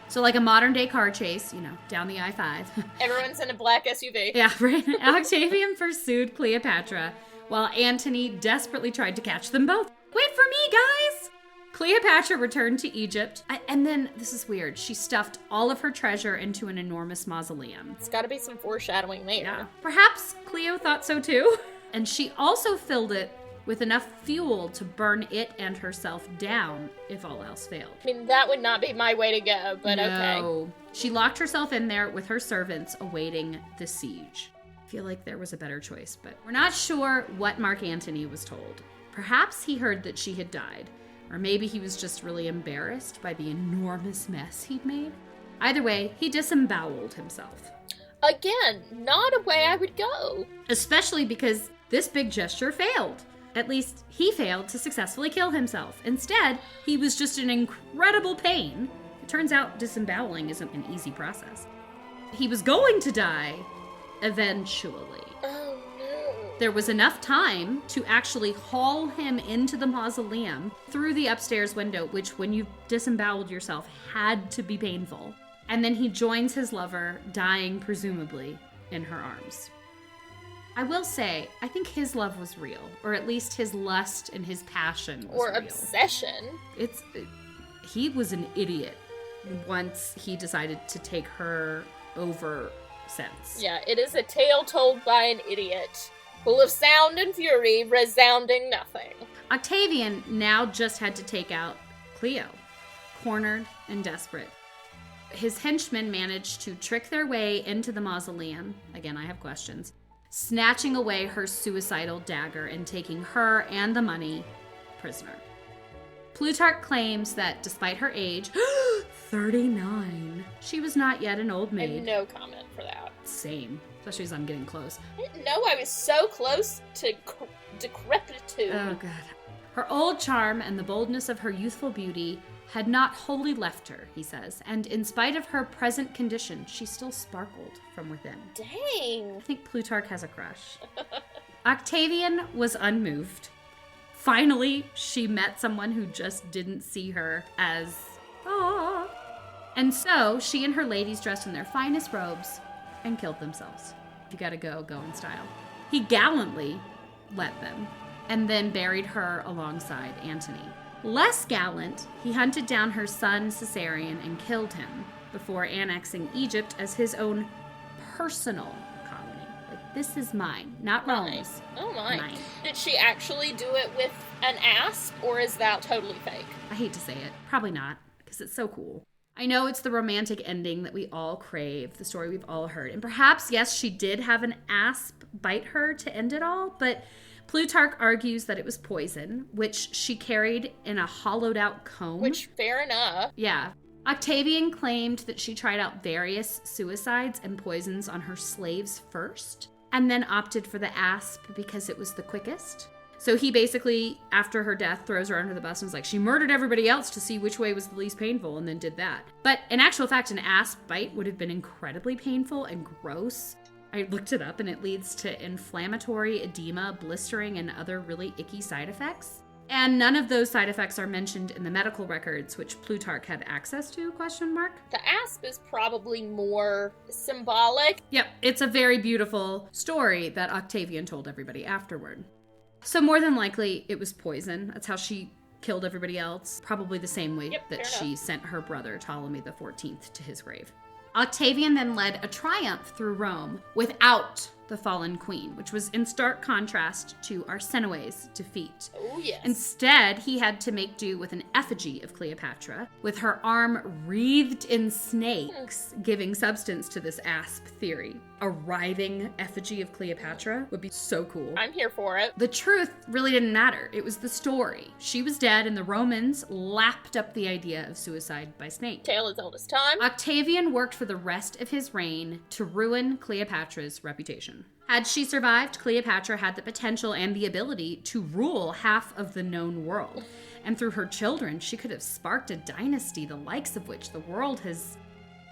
So like a modern day car chase, down the I-5. Everyone's in a black SUV. Yeah, right. Octavian pursued Cleopatra, while Antony desperately tried to catch them both. Wait for me, guys! Cleopatra returned to Egypt, and then, this is weird, she stuffed all of her treasure into an enormous mausoleum. It's gotta be some foreshadowing there. Yeah. Perhaps Cleo thought so too. And she also filled it with enough fuel to burn it and herself down if all else failed. I mean, that would not be my way to go, but okay. No. She locked herself in there with her servants awaiting the siege. I feel like there was a better choice, but we're not sure what Mark Antony was told. Perhaps he heard that she had died. Or maybe he was just really embarrassed by the enormous mess he'd made. Either way, he disemboweled himself. Again, not a way I would go. Especially because this big gesture failed. At least, he failed to successfully kill himself. Instead, he was just in incredible pain. It turns out disemboweling isn't an easy process. He was going to die eventually. Oh no. There was enough time to actually haul him into the mausoleum through the upstairs window, which when you disemboweled yourself had to be painful. And then he joins his lover, dying presumably in her arms. I will say, I think his love was real, or at least his lust and his passion was Or real. obsession. He was an idiot once he decided to take her over sense. Yeah, it is a tale told by an idiot, full of sound and fury, resounding nothing. Octavian now just had to take out Cleo, cornered and desperate. His henchmen managed to trick their way into the mausoleum. Again, I have questions. Snatching away her suicidal dagger and taking her and the money prisoner. Plutarch claims that despite her age, 39, she was not yet an old I have maid. no comment for that. Same, especially as I'm getting close. I didn't know I was so close to decrepitude. Oh, God. Her old charm and the boldness of her youthful beauty had not wholly left her, he says, and in spite of her present condition, she still sparkled from within. Dang. I think Plutarch has a crush. Octavian was unmoved. Finally, she met someone who just didn't see her as, ah. And so, she and her ladies dressed in their finest robes and killed themselves. If you gotta go, go in style. He gallantly let them, and then buried her alongside Antony. Less gallant, he hunted down her son Caesarion and killed him before annexing Egypt as his own personal colony. Like, this is mine, not Rome's. Oh my. Mine. Did she actually do it with an asp, or is that totally fake? I hate to say it. Probably not, because it's so cool. I know it's the romantic ending that we all crave, the story we've all heard. And perhaps, yes, she did have an asp bite her to end it all, but Plutarch argues that it was poison, which she carried in a hollowed out comb. Which, fair enough. Yeah. Octavian claimed that she tried out various suicides and poisons on her slaves first, and then opted for the asp because it was the quickest. So he basically, after her death, throws her under the bus and is like, she murdered everybody else to see which way was the least painful, and then did that. But in actual fact, an asp bite would have been incredibly painful and gross. I looked it up, and it leads to inflammatory edema, blistering, and other really icky side effects. And none of those side effects are mentioned in the medical records, which Plutarch had access to, ? The asp is probably more symbolic. Yep, it's a very beautiful story that Octavian told everybody afterward. So more than likely, it was poison. That's how she killed everybody else. Probably the same way Yep, that fair she enough. sent her brother Ptolemy XIV to his grave. Octavian then led a triumph through Rome without the fallen queen, which was in stark contrast to Arsinoe's defeat. Oh, yes. Instead, he had to make do with an effigy of Cleopatra, with her arm wreathed in snakes, giving substance to this asp theory. A writhing effigy of Cleopatra would be so cool. I'm here for it. The truth really didn't matter. It was the story. She was dead, and the Romans lapped up the idea of suicide by snake. Tale as old as time. Octavian worked for the rest of his reign to ruin Cleopatra's reputation. Had she survived, Cleopatra had the potential and the ability to rule half of the known world. And through her children, she could have sparked a dynasty the likes of which the world has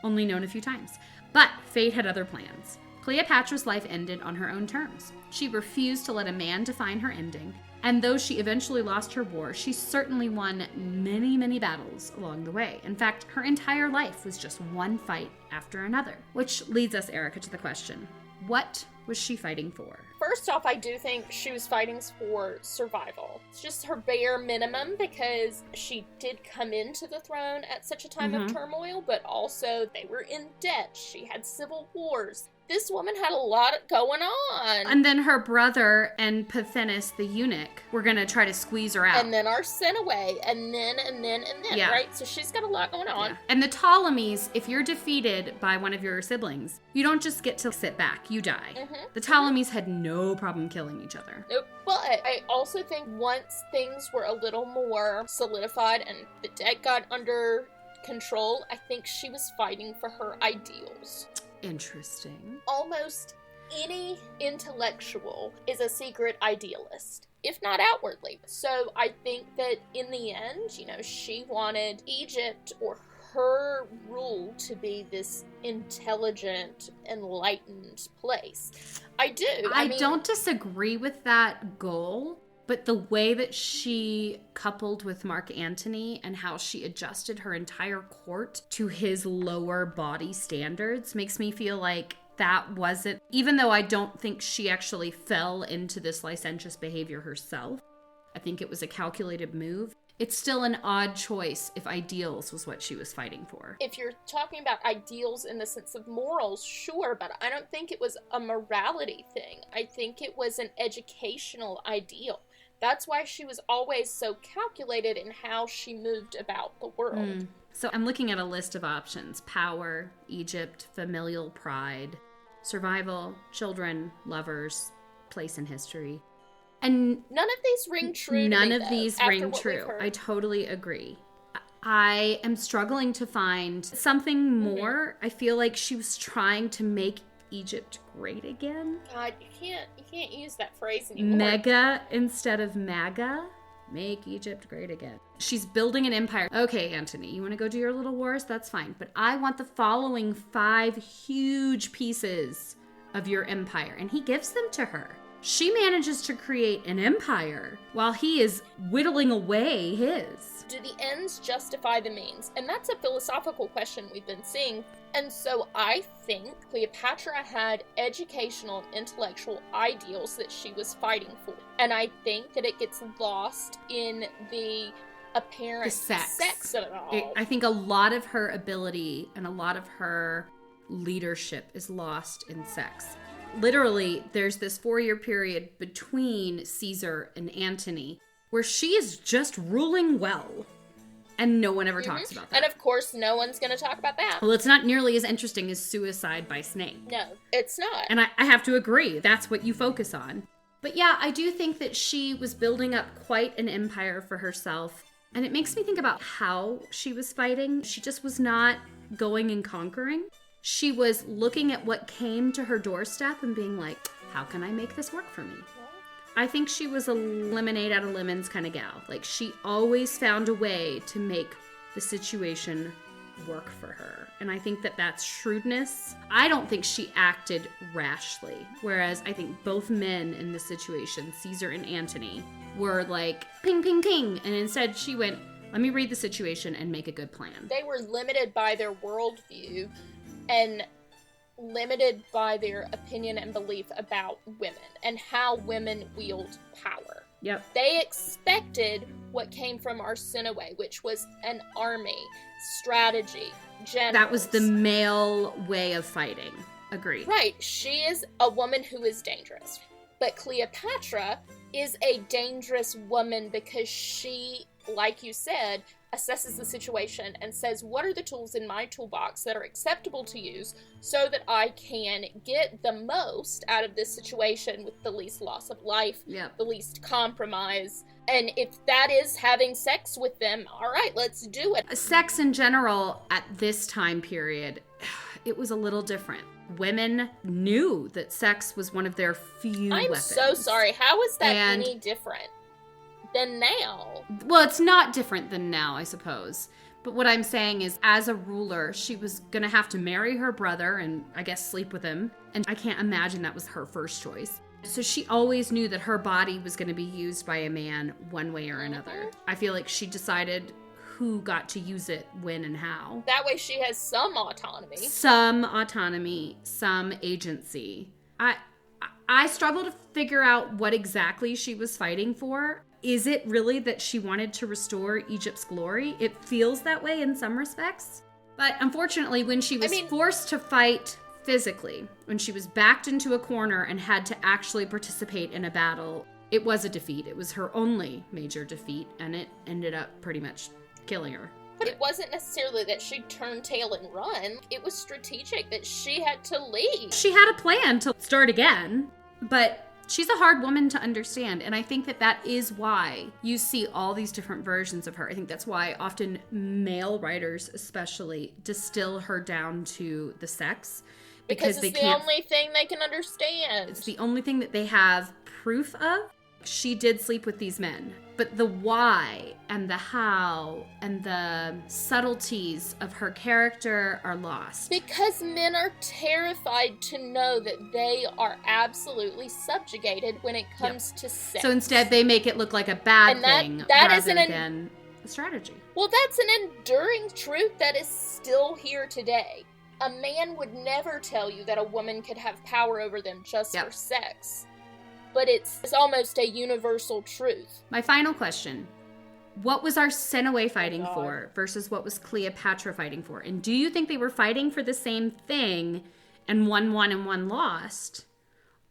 only known a few times. But fate had other plans. Cleopatra's life ended on her own terms. She refused to let a man define her ending, and though she eventually lost her war, she certainly won many, many battles along the way. In fact, her entire life was just one fight after another. Which leads us, Erica, to the question, what was she fighting for? First off, I do think she was fighting for survival. It's just her bare minimum because she did come into the throne at such a time of turmoil, but also they were in debt. She had civil wars. This woman had a lot going on. And then her brother and Pothinus, the eunuch, were going to try to squeeze her out. And then Arsinoe, and then, Yeah. right? So she's got a lot going on. Yeah. And the Ptolemies, if you're defeated by one of your siblings, you don't just get to sit back, you die. The Ptolemies had no problem killing each other. Nope. But I also think once things were a little more solidified and the debt got under control, I think she was fighting for her ideals. Interesting. Almost any intellectual is a secret idealist, if not outwardly. So I think that in the end, she wanted Egypt or her rule to be this intelligent, enlightened place. I do. I mean, don't disagree with that goal, but the way that she coupled with Mark Antony and how she adjusted her entire court to his lower body standards makes me feel like that wasn't, even though I don't think she actually fell into this licentious behavior herself, I think it was a calculated move. It's still an odd choice if ideals was what she was fighting for. If you're talking about ideals in the sense of morals, sure, but I don't think it was a morality thing. I think it was an educational ideal. That's why she was always so calculated in how she moved about the world. So I'm looking at a list of options: power, Egypt, familial pride, survival, children, lovers, place in history. And none of these ring true. None to me, of though, these after ring what true. we've heard. I totally agree. I am struggling to find something more. I feel like she was trying to make Egypt great again. God, you can't use that phrase anymore. Mega instead of MAGA. Make Egypt great again. She's building an empire. Okay, Antony, you want to go do your little wars? That's fine. But I want the following 5 huge pieces of your empire. And he gives them to her. She manages to create an empire while he is whittling away his. Do the ends justify the means? And that's a philosophical question we've been seeing. And so I think Cleopatra had educational and intellectual ideals that she was fighting for. And I think that it gets lost in the apparent sex of it all. I think a lot of her ability and a lot of her leadership is lost in sex. Literally, there's this 4-year period between Caesar and Antony where she is just ruling well. And no one ever talks about that. And of course, no one's going to talk about that. Well, it's not nearly as interesting as suicide by snake. No, it's not. And I have to agree, that's what you focus on. But yeah, I do think that she was building up quite an empire for herself. And it makes me think about how she was fighting. She just was not going and conquering. She was looking at what came to her doorstep and being like, how can I make this work for me? I think she was a lemonade out of lemons kind of gal. Like, she always found a way to make the situation work for her. And I think that that's shrewdness. I don't think she acted rashly. Whereas I think both men in this situation, Caesar and Antony, were like, ping, ping, ping. And instead she went, let me read the situation and make a good plan. They were limited by their worldview and limited by their opinion and belief about women and how women wield power. Yep. They expected what came from Arsinoe, which was an army, strategy, generals. That was the male way of fighting. Agreed. Right. She is a woman who is dangerous. But Cleopatra is a dangerous woman because she, like you said, assesses the situation and says, what are the tools in my toolbox that are acceptable to use so that I can get the most out of this situation with the least loss of life, Yep. the least compromise. And if that is having sex with them, all right, let's do it. Sex in general at this time period, it was a little different. Women knew that sex was one of their few I'm weapons. so sorry. How is that And- any different than now? Well, it's not different than now, I suppose. But what I'm saying is, as a ruler, she was going to have to marry her brother and, I guess, sleep with him. And I can't imagine that was her first choice. So she always knew that her body was going to be used by a man one way or another. I feel like she decided who got to use it, when, and how. That way she has some autonomy. Some autonomy, some agency. I struggle to figure out what exactly she was fighting for. Is it really that she wanted to restore Egypt's glory? It feels that way in some respects. But unfortunately, when she was forced to fight physically, when she was backed into a corner and had to actually participate in a battle, it was a defeat. It was her only major defeat, and it ended up pretty much killing her. But it wasn't necessarily that she turned tail and run. It was strategic that she had to leave. She had a plan to start again, but she's a hard woman to understand, and I think that that is why you see all these different versions of her. I think that's why often male writers especially distill her down to the sex. Because they it's the can't, only thing they can understand. it's the only thing that they have proof of. She did sleep with these men, but the why and the how and the subtleties of her character are lost. Because men are terrified to know that they are absolutely subjugated when it comes to sex. So instead, they make it look like a bad And that- thing that rather is an than a strategy. Well, that's an enduring truth that is still here today. A man would never tell you that a woman could have power over them just for sex. But it's almost a universal truth. My final question. What was Arsinoe fighting for versus what was Cleopatra fighting for? And do you think they were fighting for the same thing and one won and one lost?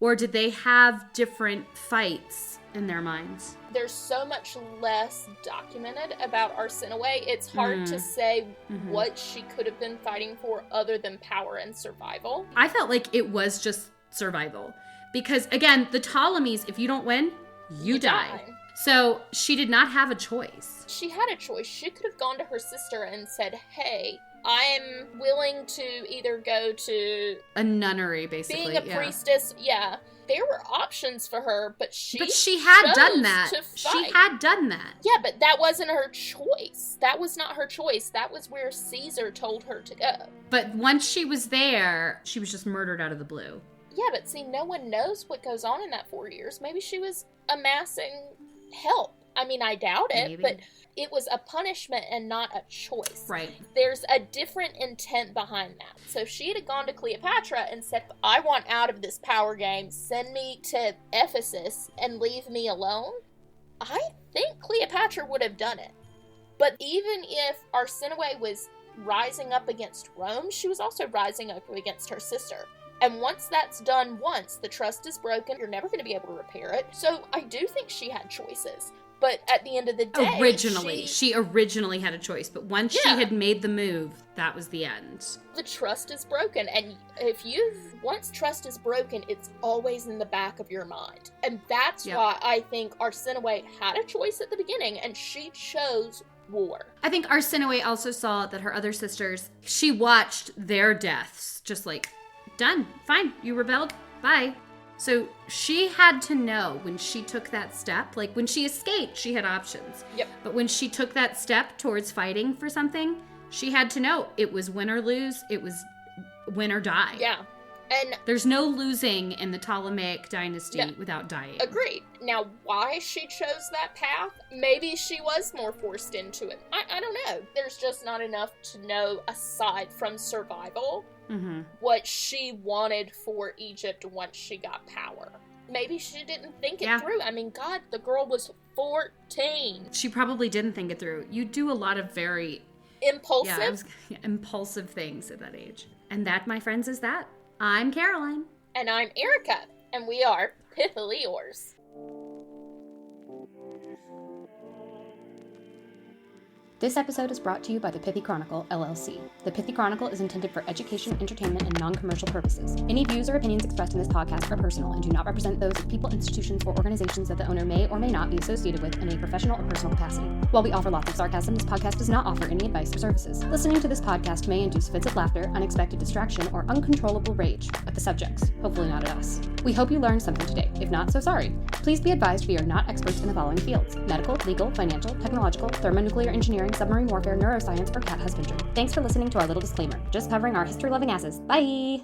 Or did they have different fights in their minds? There's so much less documented about Arsinoe. It's hard to say what she could have been fighting for other than power and survival. I felt like it was just survival. Because, again, the Ptolemies, if you don't win, you die. So she did not have a choice. She had a choice. She could have gone to her sister and said, hey, I'm willing to either go to a nunnery, basically. being a priestess. Yeah. There were options for her, but she had done that. To fight. She had done that. Yeah, but that wasn't her choice. That was not her choice. That was where Caesar told her to go. But once she was there, she was just murdered out of the blue. Yeah, but see, no one knows what goes on in that 4 years. Maybe she was amassing help. I mean, I doubt it, Maybe. but it was a punishment and not a choice. Right. There's a different intent behind that. So if she had gone to Cleopatra and said, I want out of this power game, send me to Ephesus and leave me alone, I think Cleopatra would have done it. But even if Arsinoe was rising up against Rome, she was also rising up against her sister. And once that's done once, the trust is broken. You're never going to be able to repair it. So I do think she had choices. But at the end of the day... She originally had a choice. But once she had made the move, that was the end. The trust is broken. And once trust is broken, it's always in the back of your mind. And that's why I think Arsinoe had a choice at the beginning. And she chose war. I think Arsinoe also saw that her other sisters, she watched their deaths. Just like... Done. Fine. You rebelled. Bye. So she had to know when she took that step, like when she escaped, she had options. Yep. But when she took that step towards fighting for something, she had to know it was win or lose. It was win or die. Yeah. And there's no losing in the Ptolemaic dynasty without dying. Agreed. Now, why she chose that path? Maybe she was more forced into it. I don't know. There's just not enough to know aside from survival what she wanted for Egypt once she got power. Maybe she didn't think it through. I mean, God, the girl was 14. She probably didn't think it through. You do a lot of very... impulsive impulsive things at that age. And that, my friends, is that. I'm Caroline. And I'm Erica, and we are Pithily Yours. This episode is brought to you by the Pithy Chronicle, LLC. The Pithy Chronicle is intended for education, entertainment, and non-commercial purposes. Any views or opinions expressed in this podcast are personal and do not represent those of people, institutions, or organizations that the owner may or may not be associated with in a professional or personal capacity. While we offer lots of sarcasm, this podcast does not offer any advice or services. Listening to this podcast may induce fits of laughter, unexpected distraction, or uncontrollable rage at the subjects, hopefully not at us. We hope you learned something today. If not, so sorry. Please be advised we are not experts in the following fields: medical, legal, financial, technological, thermonuclear engineering, submarine warfare, neuroscience, or cat husbandry. Thanks for listening to our little disclaimer. Just covering our history-loving asses. Bye!